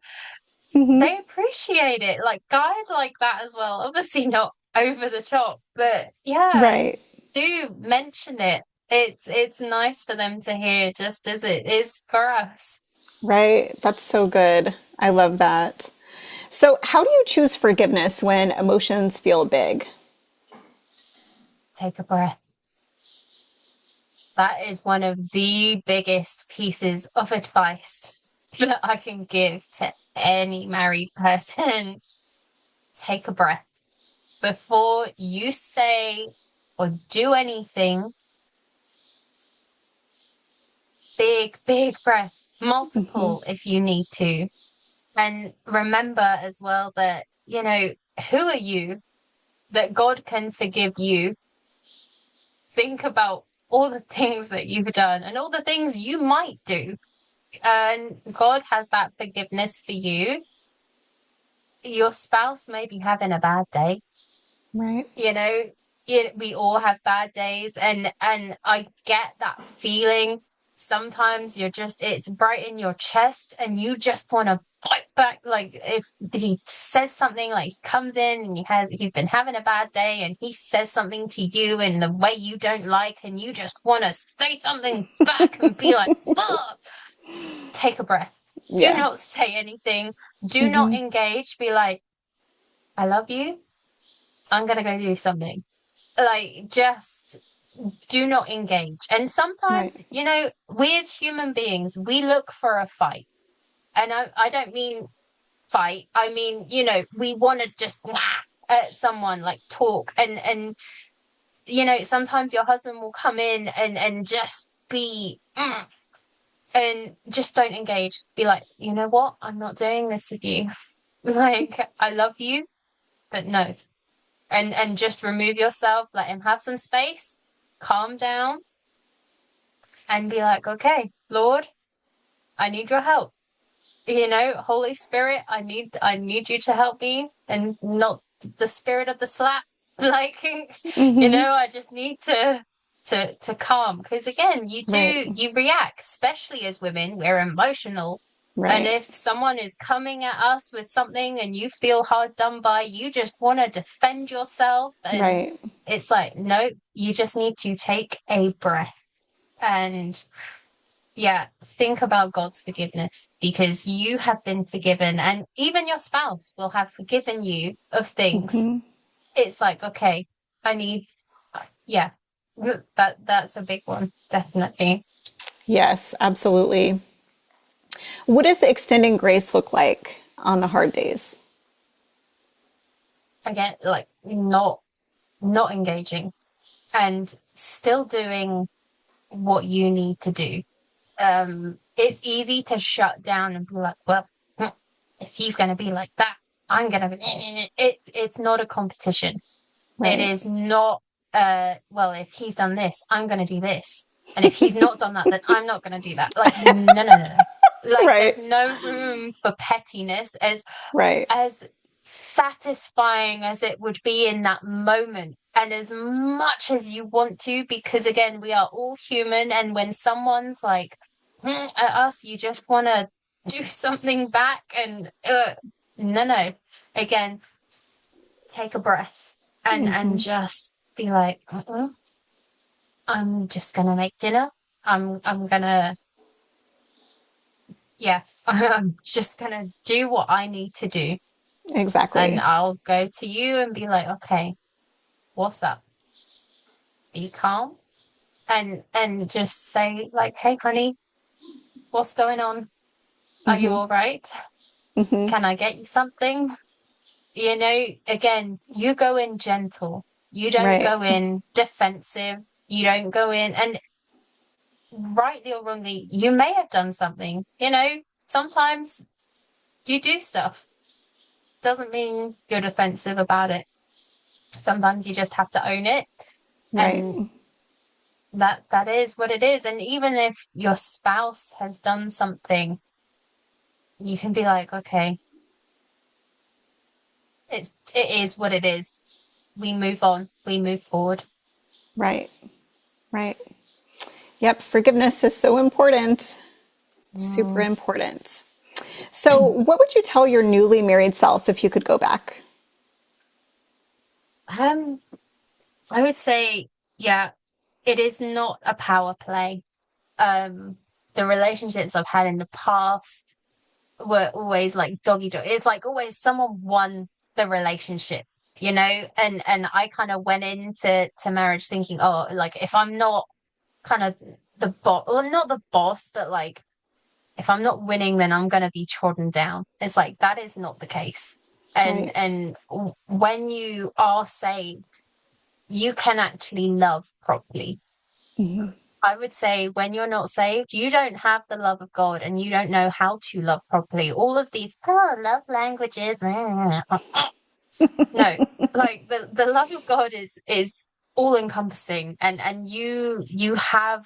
Hmm. They appreciate it. Like guys like that as well. Obviously not over the top, but yeah, Right. do mention it. It's nice for them to hear, just as it is for us. Right. That's so good. I love that. So, how do you choose forgiveness when emotions feel big? Take a breath. That is one of the biggest pieces of advice that I can give to any married person. Take a breath. Before you say or do anything, big breath, Hmm. multiple if you need to. And remember as well that, you know, who are you that God can forgive you? Think about all the things that you've done and all the things you might do. And God has that forgiveness for you. Your spouse may be having a bad day, Right. you know, we all have bad days, and I get that feeling. Sometimes you're just, it's bright in your chest and you just want to fight back. Like if he says something, like he comes in and he's been having a bad day and he says something to you in the way you don't like, and you just want to say something back and be like, ugh. Take a breath. Do Yeah. not say anything. Do not Hmm. engage. Be like, I love you. I'm gonna go do something. Like, just do not engage. And Right. sometimes, you know, we as human beings, we look for a fight. And I don't mean fight. I mean, you know, we want to just at someone, like talk, and you know, sometimes your husband will come in and just be and just don't engage. Be like, you know what? I'm not doing this with you. Like, I love you, but no. And just remove yourself, let him have some space, calm down, and be like, okay, Lord, I need your help. You know, Holy Spirit, I need you to help me, and not the spirit of the slap. Like, you Hmm. know, I just need to calm, because again, Right. you react, especially as women, we're emotional. And Right. if someone is coming at us with something and you feel hard done by, you just want to defend yourself. And Right. it's like, no, you just need to take a breath and, yeah, think about God's forgiveness, because you have been forgiven, and even your spouse will have forgiven you of things. Hmm. It's like, okay, I need, yeah, that's a big one, definitely. Yes, absolutely. What does extending grace look like on the hard days? Again, like not engaging and still doing what you need to do. It's easy to shut down and be like, well, if he's going to be like that, I'm going to be. It's not a competition. It Right. is not. Well, if he's done this, I'm going to do this, and if he's not done that, then I'm not going to do that. Like, no. Like, there's Right. no room for pettiness. Right. As satisfying as it would be in that moment, and as much as you want to, because again, we are all human, and when someone's like at us, you just want to do something back, and no, again, take a breath and Hmm. just be like, I'm just gonna make dinner. I'm gonna, yeah, I'm just gonna do what I need to do. And Exactly. I'll go to you and be like, okay, what's up? Be calm and just say like, hey, honey, what's going on? Are you Hmm. all right? Hmm. Can I get you something? You know, again, you go in gentle. You don't Right. go in defensive. You don't go in, and rightly or wrongly, you may have done something. Sometimes you do stuff. Doesn't mean you're defensive about it. Sometimes you just have to own it, Right. and that is what it is. And even if your spouse has done something, you can be like, okay, it is what it is. We move on. We move forward. Right. Right. Yep. Forgiveness is so important. Super Mm. important. So, what would you tell your newly married self if you could go back? Um, I would say, yeah, it is not a power play. Um, the relationships I've had in the past were always like doggy dog. It's like always someone won the relationship, and I kind of went into marriage thinking, oh, like if I'm not kind of the boss, well, not the boss, but like if I'm not winning, then I'm going to be trodden down. It's like that is not the case. And Right. when you are saved, you can actually love properly. I would say when you're not saved, you don't have the love of God and you don't know how to love properly. All of these love languages. No, like the love of God is all encompassing, and you have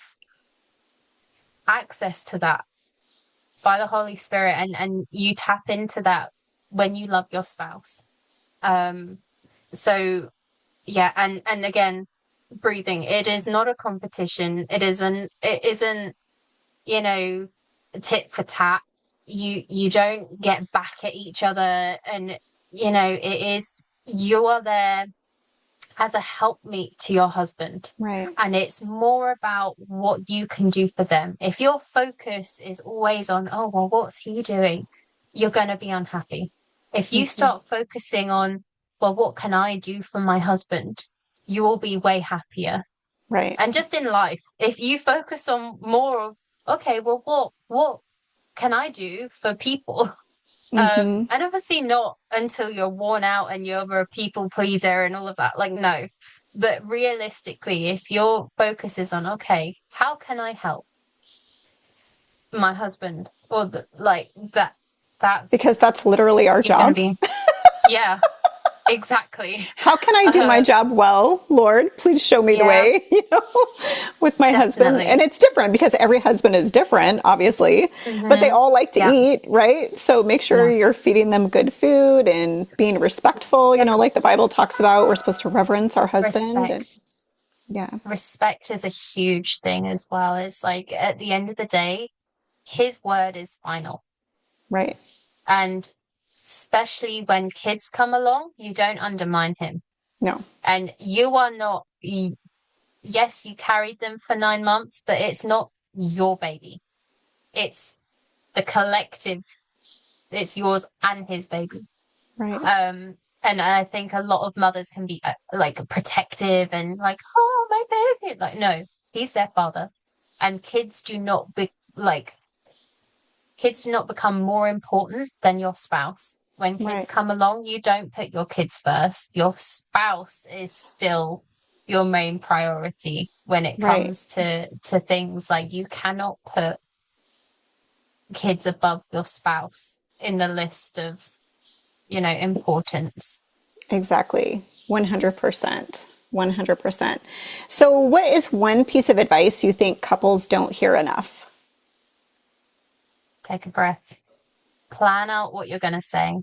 access to that by the Holy Spirit, and you tap into that when you love your spouse. Um, so yeah, and again, breathing. It is not a competition. It isn't, you know, tit for tat. You don't get back at each other, and it is you are there as a helpmeet to your husband. Right. And it's more about what you can do for them. If your focus is always on, oh, well, what's he doing? You're going to be unhappy. If you start focusing on, well, what can I do for my husband? You will be way happier. Right. And just in life, if you focus on more of, okay, well, what can I do for people? And obviously not until you're worn out and you're a people pleaser and all of that. Like, no. But realistically, if your focus is on, okay, how can I help my husband? Or like that's Because that's literally our you're gonna job. be, yeah, exactly. How can I do my Uh, job well, Lord? Please show me the yeah, way, with my husband. And definitely. it's different because every husband is different, obviously, but they Mm-hmm. all like to Yeah, eat, right? So make sure yeah, you're feeding them good food and being respectful, yeah. like the Bible talks about. We're supposed to reverence our husband. And Respect. yeah, Respect is a huge thing as well. It's like at the end of the day, his word is final. right. And especially when kids come along, you don't undermine him. No, And you are not, yes, you carried them for 9 months, but it's not your baby. It's the collective, it's yours and his baby. right, And I think a lot of mothers can be like protective and like, oh, my baby. Like, no, he's their father. And kids do not become more important than your spouse. When kids right, come along, you don't put your kids first. Your spouse is still your main priority when it right. comes to things like you cannot put kids above your spouse in the list of, importance. Exactly. 100%. 100%. So, what is one piece of advice you think couples don't hear enough? Take a breath. Plan out what you're going to say.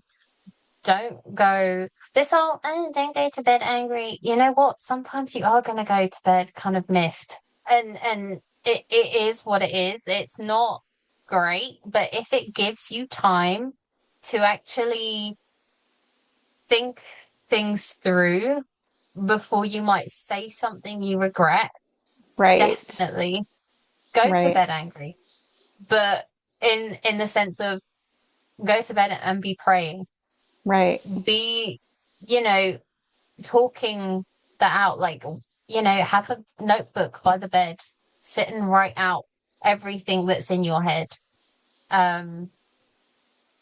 Don't go this whole, oh, don't go to bed angry. You know what? Sometimes you are going to go to bed kind of miffed. And it is what it is. It's not great, but if it gives you time to actually think things through before you might say something you regret, Right. definitely go to Right. bed angry. But in the sense of go to bed and be praying. Right. Be, you know, talking that out, like, have a notebook by the bed, sit and write out everything that's in your head. Um,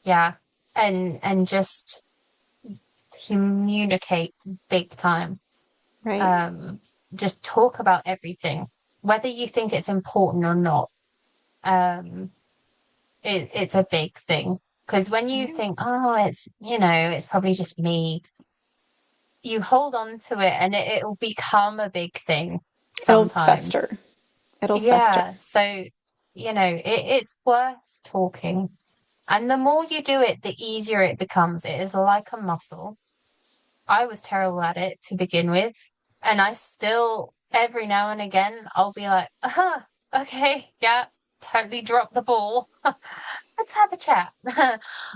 yeah, and just communicate big time. Right. Just talk about everything, whether you think it's important or not. Um, it's a big thing because when you Right. think, oh, it's probably just me, you hold on to it and it'll become a big thing It'll sometimes. fester. It'll fester. Yeah. So, it's worth talking. And the more you do it, the easier it becomes. It is like a muscle. I was terrible at it to begin with. And I still, every now and again, I'll be like, okay, yeah, totally dropped the ball. Let's have a chat.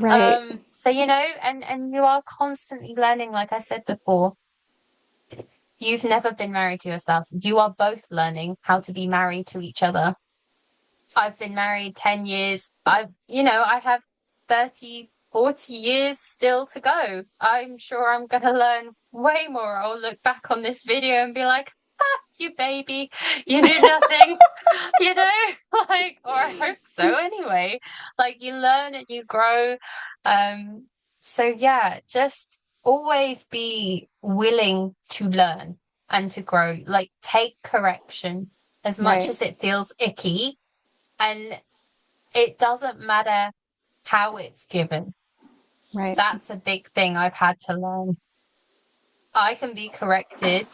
Right. So, and you are constantly learning, like I said before, you've never been married to your spouse. You are both learning how to be married to each other. I've been married 10 years. I have 30, 40 years still to go. I'm sure I'm going to learn way more. I'll look back on this video and be like, you baby, you knew nothing, you know, or I hope so anyway. Like you learn and you grow. So yeah, just always be willing to learn and to grow. Like take correction as much Right. as it feels icky, and it doesn't matter how it's given. Right. That's a big thing I've had to learn. I can be corrected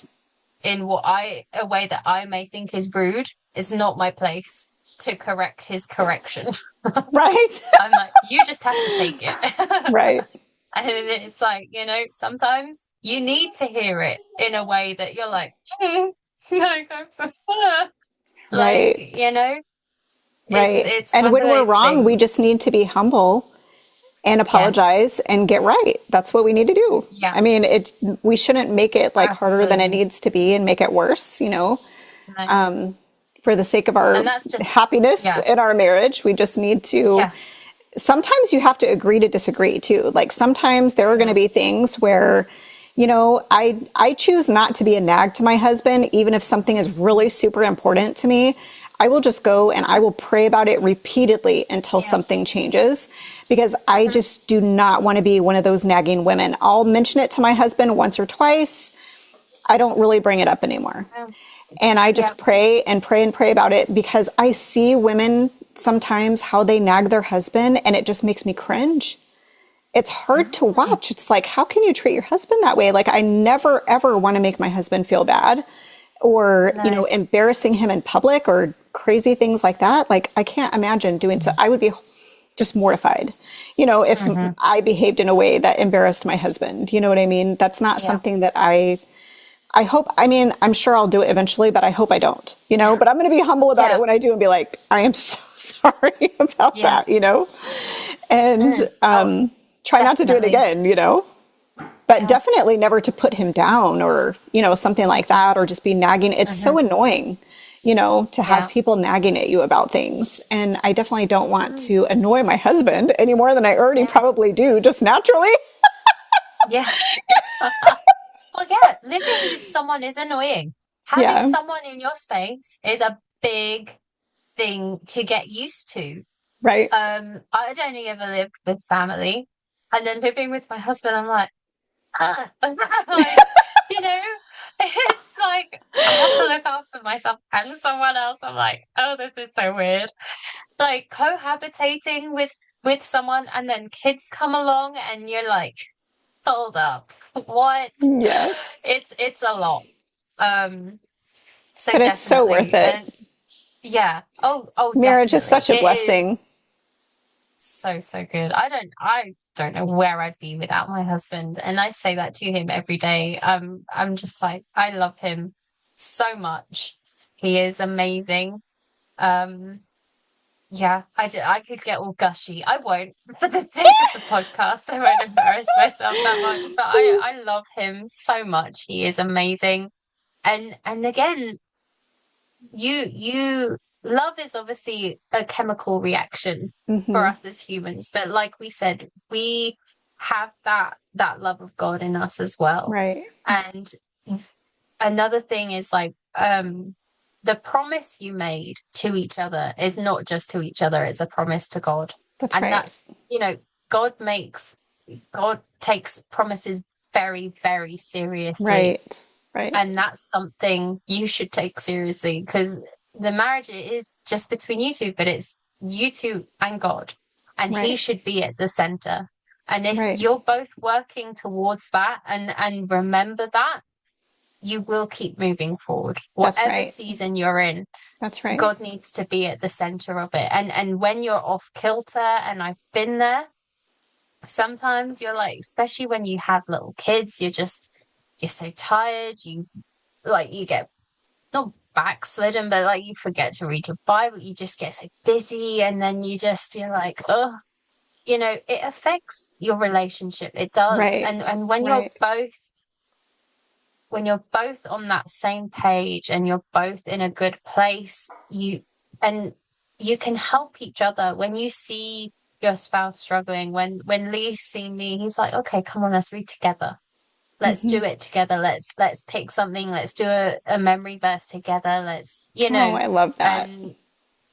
in a way that I may think is rude. It's not my place to correct his correction. Right. I'm like, you just have to take it. Right. And it's like, sometimes you need to hear it in a way that you're like, like I prefer. Like, Right. it's Right. it's And one of when we're those wrong, we things. just need to be humble and Yes. apologize and get right. That's what we need to do. Yeah, I mean, we shouldn't make it like harder than it absolutely. needs to be and make it worse, No. for the sake of our And that's just, happiness yeah, in our marriage. We just need to, yeah. sometimes you have to agree to disagree too. Like sometimes there are going to Mhm. be things where, I choose not to be a nag to my husband, even if something is really super important to me. I will just go and I will pray about it repeatedly until Yeah. something changes because I Hmm. just do not want to be one of those nagging women. I'll mention it to my husband once or twice. I don't really bring it up anymore. Um, And I yeah. just pray and pray and pray about it because I see women sometimes how they nag their husband and it just makes me cringe. It's hard to Mm. watch. It's like, how can you treat your husband that way? Like, I never ever want to make my husband feel bad or, No. embarrassing him in public or crazy things like that. Like, I can't imagine doing so. I would be just mortified, if Hmm. I behaved in a way that embarrassed my husband. You know what I mean? That's not Yeah. something that I hope, I mean, I'm sure I'll do it eventually, but I hope I don't, Yeah. but I'm going to be humble about it Yeah. when I do and be like, I am so sorry about Yeah. that. And Oh, try not to do it definitely. again. But Yeah. definitely never to put him down or, something like that or just be nagging. It's Hmm. so annoying, to have Yeah. people nagging at you about things. And I definitely don't want Mm. to annoy my husband any more than I already Yeah. probably do just naturally. Yeah. Well, yeah, living with someone is annoying. Having Yeah. someone in your space is a big thing to get used to. Right. I'd only ever lived with family, and then living with my husband, I'm like, like, you know, it's like I have to look after myself and someone else. I'm like, oh, this is so weird. Like cohabitating with someone, and then kids come along, and you're like, hold up, what? Yes. It's a lot. Um, so But it's so worth definitely, it. and yeah, oh, Marriage is definitely, such a it is blessing. so good. I don't know where I'd be without my husband, and I say that to him every day. I'm just like I love him so much. He is amazing. Um, yeah, I could get all gushy. I won't for the sake of the podcast. I won't embarrass myself that much, but I love him so much. He is amazing. And again, you love is obviously a chemical reaction for Hmm. us as humans, but like we said, we have that love of God in us as well. Right. And another thing is like the promise you made to each other is not just to each other, it's a promise to God. That's And right. that's, God takes promises very, very seriously. Right. Right. And that's something you should take seriously, because the marriage is just between you two, but it's you two and God. And he Right. should be at the center. And if Right. you're both working towards that and remember that, you will keep moving forward. That's Whatever right. season you're in, That's right. God needs to be at the center of it. And when you're off kilter, and I've been there, sometimes you're like, especially when you have little kids, you're so tired, you get not backslidden, but like you forget to read your Bible, you just get so busy, and then you're like, oh, it affects your relationship. It does. Right. And Right. when you're both on that same page and you're both in a good place, and you can help each other. When you see your spouse struggling, when Lee's seen me, he's like, okay, come on, let's read together. Let's Hmm. do it together. Let's pick something. Let's do a memory verse together. Oh, I love that. And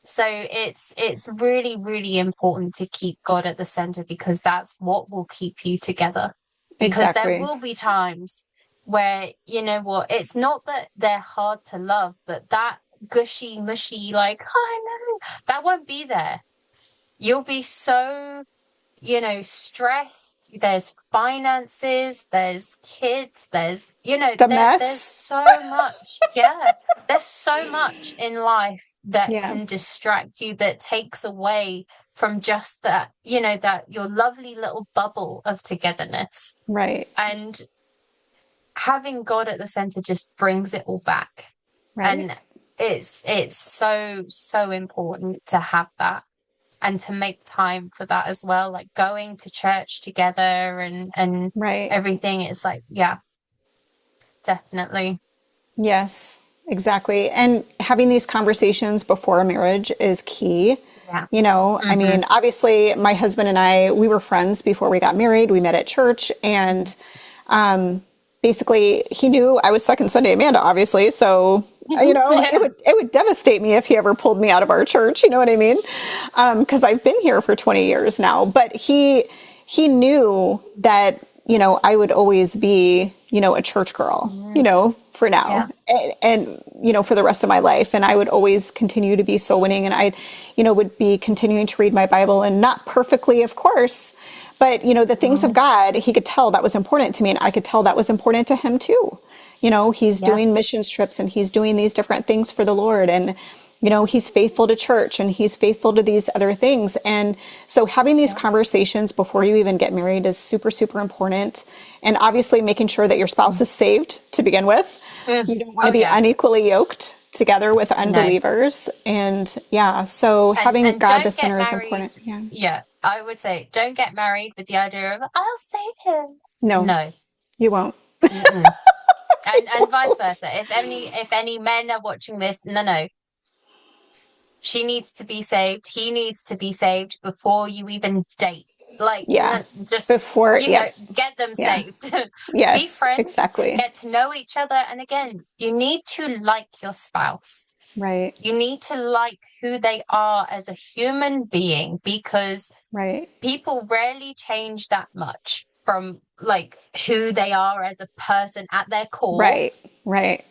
so it's really, really important to keep God at the center, because that's what will keep you together. Because there Exactly. will be times where, you know what, it's not that they're hard to love, but that gushy, mushy, like, oh, I know, that won't be there. You'll be so, stressed. There's finances, there's kids, The there's mess. so much. Yeah. There's so much in life that Yeah. can distract you, that takes away from just that, that your lovely little bubble of togetherness. Right. And having God at the center just brings it all back. Right. And it's so, so important to have that, and to make time for that as well, like going to church together and Right. everything. It's like, yeah, definitely. Yes, exactly. And having these conversations before a marriage is key. Yeah. I Mm-hmm. mean, obviously, my husband and I, we were friends before we got married. We met at church, and basically, he knew I was Second Sunday Amanda, obviously. So, it Yeah. would devastate me if he ever pulled me out of our church. You know what I mean? Because I've been here for 20 years now. But he knew that I would always be a church girl. For now Yeah. and for the rest of my life. And I would always continue to be soul winning. And I, would be continuing to read my Bible, and not perfectly, of course, but, the things of Mm. God, he could tell that was important to me. And I could tell that was important to him too. He's Yeah. doing mission trips, and he's doing these different things for the Lord. And, he's faithful to church, and he's faithful to these other things. And so having these Yeah. conversations before you even get married is super, super important. And obviously making sure that your spouse is saved to begin with. Mm. You don't want Oh to be yeah. unequally yoked together with No. unbelievers. And yeah, so having And God the don't get center is married. important. Yeah. Yeah. I would say don't get married with the idea of, I'll save him. No, No. you won't. Mm-mm. And You vice won't. versa. If any men are watching this, no. She needs to be saved. He needs to be saved before you even date. Like, Yeah. just, Before, yep. get them Yeah. saved. Be Yes, friends, exactly. get to know each other. And again, you need to like your spouse. Right. You need to like who they are as a human being, because Right. people rarely change that much from like who they are as a person at their core. Right. Right.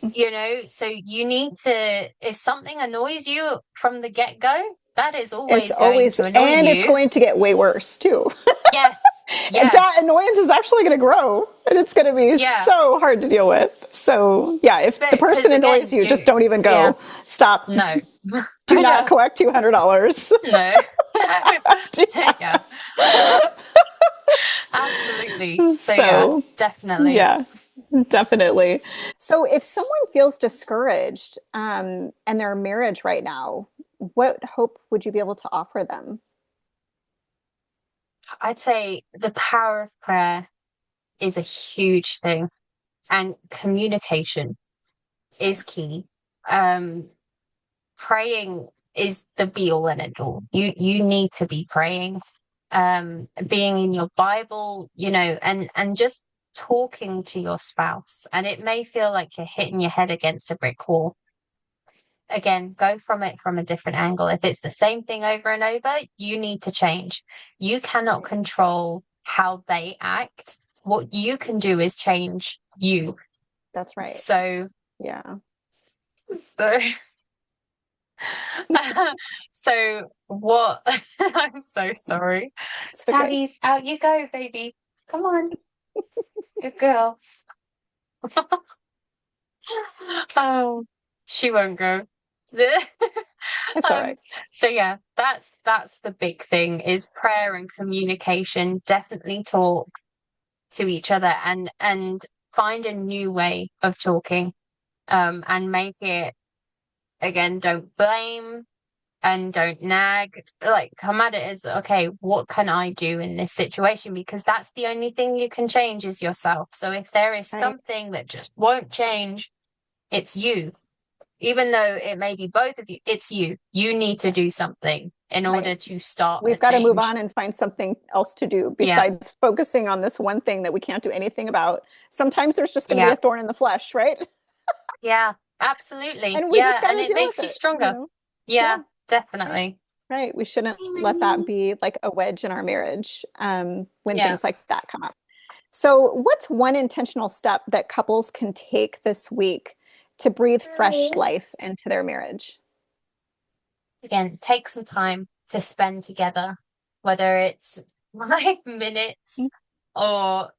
So you need to, if something annoys you from the get-go, that is It's always going always, to annoy and it's you. going to get way worse too. Yes. And Yeah. that annoyance is actually going to grow, and it's going to be Yeah. so hard to deal with. So, yeah, if the Because person annoys again, you, just don't even yeah, go. Stop. no. Do not Yeah, collect $200. no. Do Yeah, not. absolutely. So yeah, So, definitely. yeah, definitely. So, if someone feels discouraged in their marriage right now, what hope would you be able to offer them? I'd say the power of prayer is a huge thing, and communication is key. Um, Praying is the be all and end all. You need to be praying, being in your Bible, and just talking to your spouse. And it may feel like you're hitting your head against a brick wall. Again, go from it from a different angle. If it's the same thing over and over, you need to change. You cannot control how they act. What you can do is change you. That's right. So, Yeah. so, so what? I'm so sorry. It's okay. Sally's out you go, baby. Come on, good girl. Oh, she won't go. It's all Um, right. so yeah, that's the big thing is prayer and communication. Definitely talk to each other and find a new way of talking. And make it again, don't blame and don't nag. Like come at it as okay, what can I do in this situation? Because that's the only thing you can change is yourself. So if there is Right. something that just won't change, it's you. Even though it may be both of you, it's you. You need to Yeah. do something in Right. order to start a We've got to move change. on and find something else to do Yeah, besides focusing on this one thing that we can't do anything about. Sometimes there's just going to be yeah, a thorn in the flesh, right? yeah, absolutely. And we just Yeah, got and to it deal makes with you it, you stronger. know? Yeah, Yeah. Right. definitely. Right. We shouldn't let that be like a wedge in our marriage when Yeah. things like that come up. So, what's one intentional step that couples can take this week to breathe fresh life into their marriage? Again, take some time to spend together, whether it's 5 minutes or,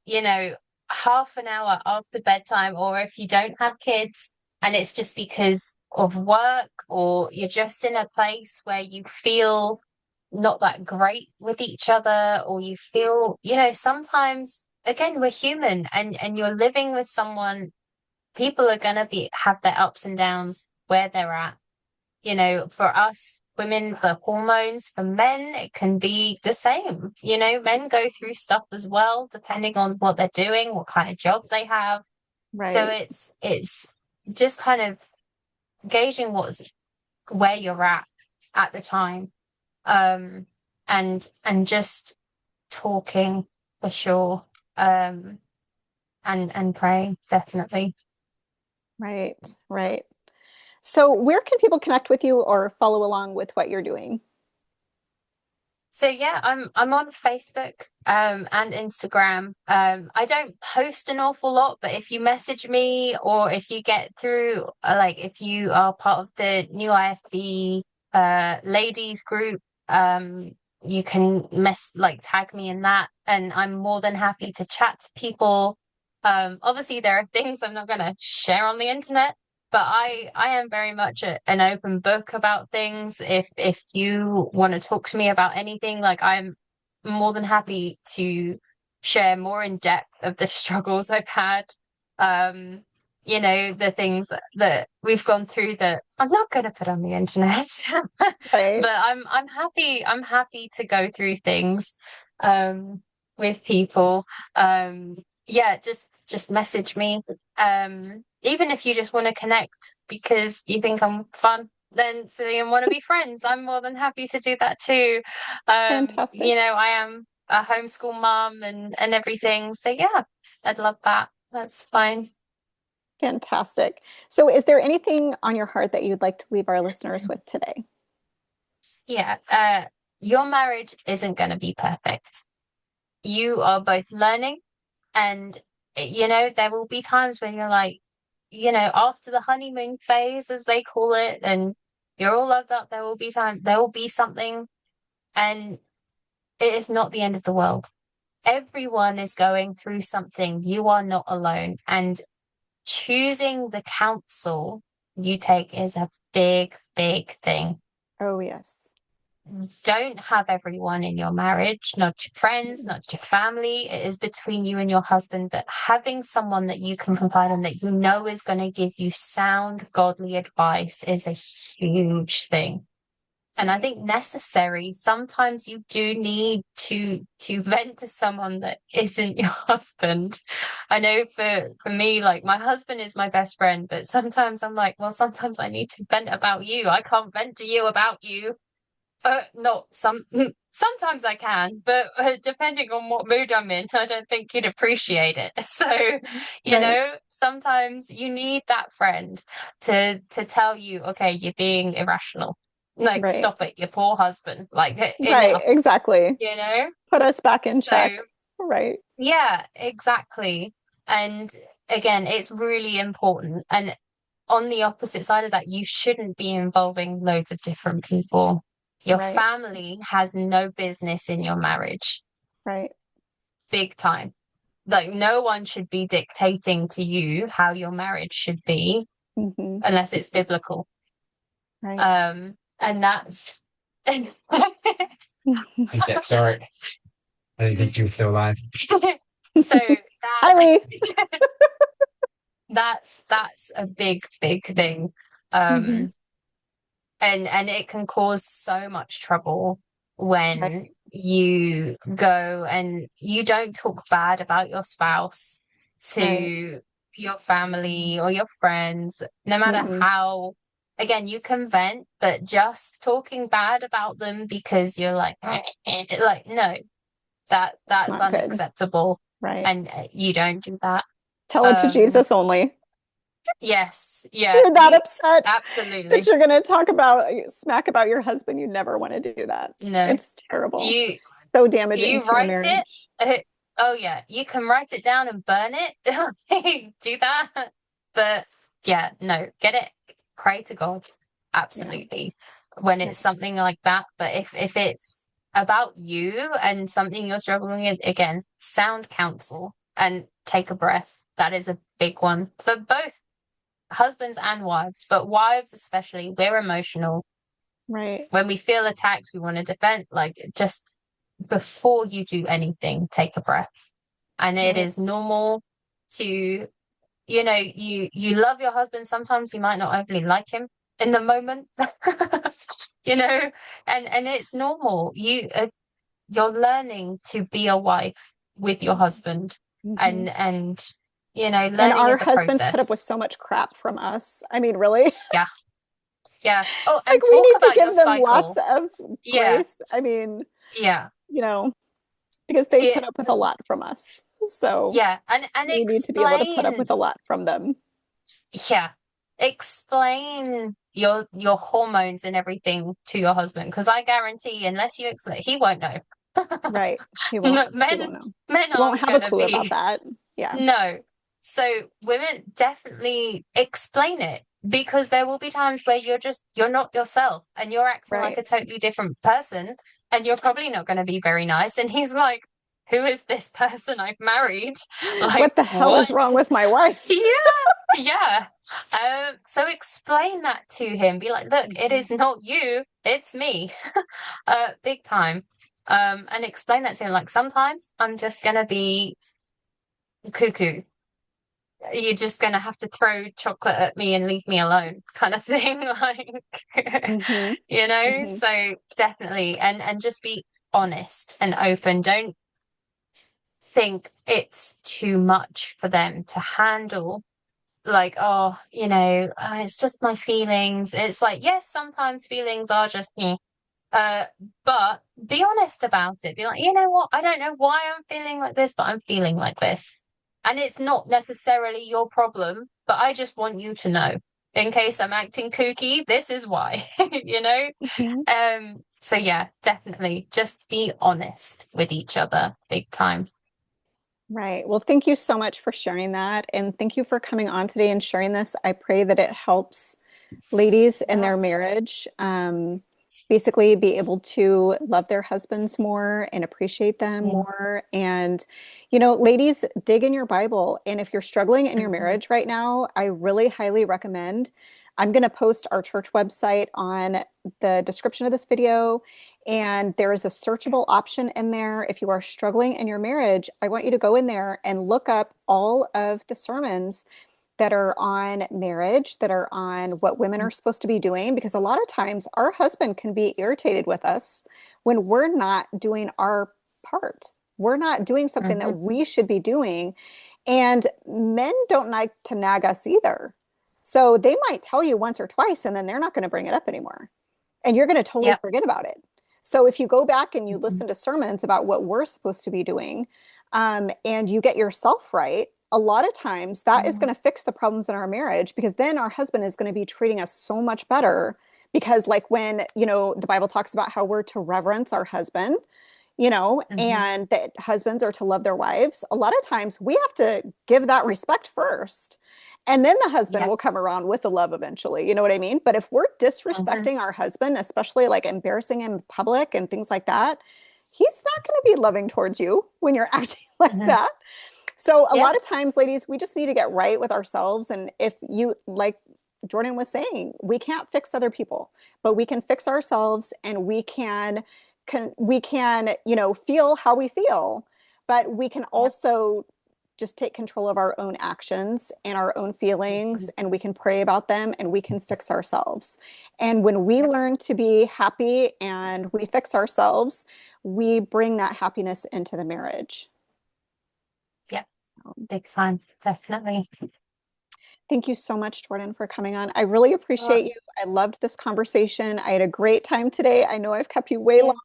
half an hour after bedtime, or if you don't have kids and it's just because of work or you're just in a place where you feel not that great with each other, or you feel, sometimes again, we're human and you're living with someone, people are going to have their ups and downs where they're at. For us women, the hormones, for men, it can be the same. Men go through stuff as well, depending on what they're doing, what kind of job they have. So Right. it's just kind of gauging where you're at the time. Um, and just talking for sure. And praying, definitely. Right. Right. So, where can people connect with you or follow along with what you're doing? So yeah, I'm on Facebook and Instagram. I don't post an awful lot, but if you message me or if you get through like if you are part of the new IFB ladies group, you can tag me in that and I'm more than happy to chat to people. Obviously there are things I'm not gonna share on the internet, but I am very much an open book about things. If you want to talk to me about anything, like I'm more than happy to share more in depth of the struggles I've had. Um, the things that we've gone through that I'm not going to put on the internet. But Right. I'm happy to go through things with people. Yeah, just message me. Even if you just want to connect because you think I'm fun, then so you want to be friends, I'm more than happy to do that too. Fantastic. I am a homeschool mom and everything. So yeah, I'd love that. That's fine. Fantastic. So, is there anything on your heart that you'd like to leave our listeners with today? Yeah, your marriage isn't going to be perfect. You are both learning, and there will be times when you're like, after the honeymoon phase, as they call it, and you're all loved up. There will be something, and it is not the end of the world. Everyone is going through something. You are not alone, and choosing the counsel you take is a big, big thing. Oh, yes. Don't have everyone in your marriage, not your friends, not your family. It is between you and your husband, but having someone that you can confide in that you know is going to give you sound, godly advice is a huge thing. And I Right. think necessary. Sometimes you do need to vent to someone that isn't your husband. I know for me, like my husband is my best friend, but sometimes I'm like, well, sometimes I need to vent about you. I can't vent to you about you. Not some. Sometimes I can, but depending on what mood I'm in, I don't think you'd appreciate it. So, Right. sometimes you need that friend to tell you, okay, you're being irrational. Like, Right. stop it, your poor husband. Like, Right. enough. Exactly. You know. Put us back in So check. Right. yeah, exactly. And again, it's really important. And on the opposite side of that, you shouldn't be involving loads of different people. Your Right. family has no business in your marriage, Right. big time. Like, no one should be dictating to you how your marriage should be Hmm. unless it's biblical. Right. And that's Sorry, I didn't think you were still alive. so Hi, that Lee. that's a big, big thing. Hmm. And it can cause so much trouble Right. when you go and you don't talk bad about your spouse Right. to your family or your friends, no matter Mm-mm. how, again, you can vent, but just talking bad about them because you're like, like, no, It's that's not good. unacceptable. Right. And you don't do that. Tell it to Um, Jesus only. yes, yeah, You're that you upset that absolutely you're going to talk about smack about your husband. You never want to do that. no. It's terrible. You So damaging you to your write it. marriage. Oh yeah, you can write it down and burn it. Do that. But yeah, no, get it. Pray to God. Yeah. Absolutely. When Yeah. it's something like that. But if it's about you and something you're struggling with, again, sound counsel and take a breath. That is a big one for both husbands and wives, but wives especially. We're emotional. Right. When we feel attacked, we want to defend. Like, just before you do anything, take a breath. And it Right. is normal to, you love your husband. Sometimes you might not overly like him in the moment, you know, and it's normal. You're learning to be a wife with your husband, Hmm. and And learning our is a husbands put up process. with so much crap from us. I mean, really? Yeah, yeah. Oh, Like and we talk need to about your give them lots cycle. of Yeah, grace. I mean, yeah. you know, because they put It, up with a lot from us. So yeah, and we need to be able to put up explain. with a lot from them. Yeah. Explain your hormones and everything to your husband, because I guarantee unless you explain, he won't know. Right. He won't. No, He men won't know. men He won't aren't have a gonna clue about be that. Yeah. no. So women definitely explain it, because there will be times where you're not yourself and you're acting like Right. a totally different person, and you're probably not going to be very nice. And he's like, "Who is this person I've married?" What Like, the hell is what? wrong with my wife? Yeah, yeah. So explain that to him. Be like, look, it Mhm. is not you, it's me. Big time. And explain that to him. Like, sometimes I'm just gonna be cuckoo. You're just gonna have to throw chocolate at me and leave me alone, kind of thing. Like, Mhm. Mhm. So definitely, and just be honest and open. Don't think it's too much for them to handle, like, oh, it's just my feelings. It's like, yes, sometimes feelings are just me. Uh, but be honest about it. Be like, you know what? I don't know why I'm feeling like this, but I'm feeling like this. And it's not necessarily your problem, but I just want you to know. In case I'm acting kooky, this is why, you know? Mhm. So yeah, definitely just be honest with each other, big time. Right. Well, thank you so much for sharing that. And thank you for coming on today and sharing this. I pray that it helps ladies in their Yes. marriage basically be able to love their husbands more and appreciate them Yeah. more. And, ladies, dig in your Bible. And if you're struggling in your Mhm. marriage right now, I really highly recommend. I'm going to post our church website on the description of this video. And there is a searchable option in there. If you are struggling in your marriage, I want you to go in there and look up all of the sermons that are on marriage, that are on what women are supposed to be doing, because a lot of times our husband can be irritated with us when we're not doing our part. We're not doing something that Mhm. we should be doing. And men don't like to nag us either. So they might tell you once or twice, and then they're not going to bring it up anymore. And you're going to totally Yep. forget about it. So if you go back and you Mhm. listen to sermons about what we're supposed to be doing, and you get yourself right, a lot of times that is Mhm. going to fix the problems in our marriage, because then our husband is going to be treating us so much better. Because, like, when, the Bible talks about how we're to reverence our husband, Mhm. and that husbands are to love their wives, a lot of times we have to give that respect first. And then the husband Yeah. will come around with the love eventually. You know what I mean? But if we're Mhm. disrespecting our husband, especially like embarrassing him in public and things like that, he's not going to be loving towards you when you're acting like Mhm. that. So a Yeah. lot of times, ladies, we just need to get right with ourselves. And if you, like Jordan was saying, we can't fix other people, but we can fix ourselves, and we can feel how we feel, but we can Yeah. also just take control of our own actions and our own feelings, Mhm. and we can pray about them, and we can fix ourselves. And when we Yeah. learn to be happy and we fix ourselves, we bring that happiness into the marriage. Yeah. Big time. Definitely. Thank you so much, Jordan, for coming on. I really Well, appreciate you. I loved this conversation. I had a great time today. I know I've kept you way yeah. longer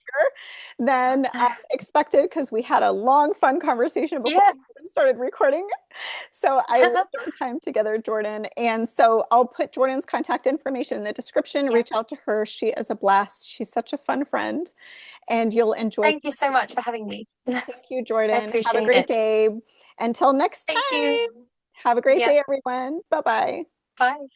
than expected because we had a long, fun conversation before Yeah. we even started recording. So I loved our time together, Jordan. And so I'll put Jordan's contact information in the description. Yeah. Reach out to her. She is a blast. She's such a fun friend, and you'll enjoy. Thank you so much for having me. Thank you, I Jordan. Have a appreciate great it. day. Until next Thank you. time, have a great Yeah. day, everyone. Bye bye. Bye.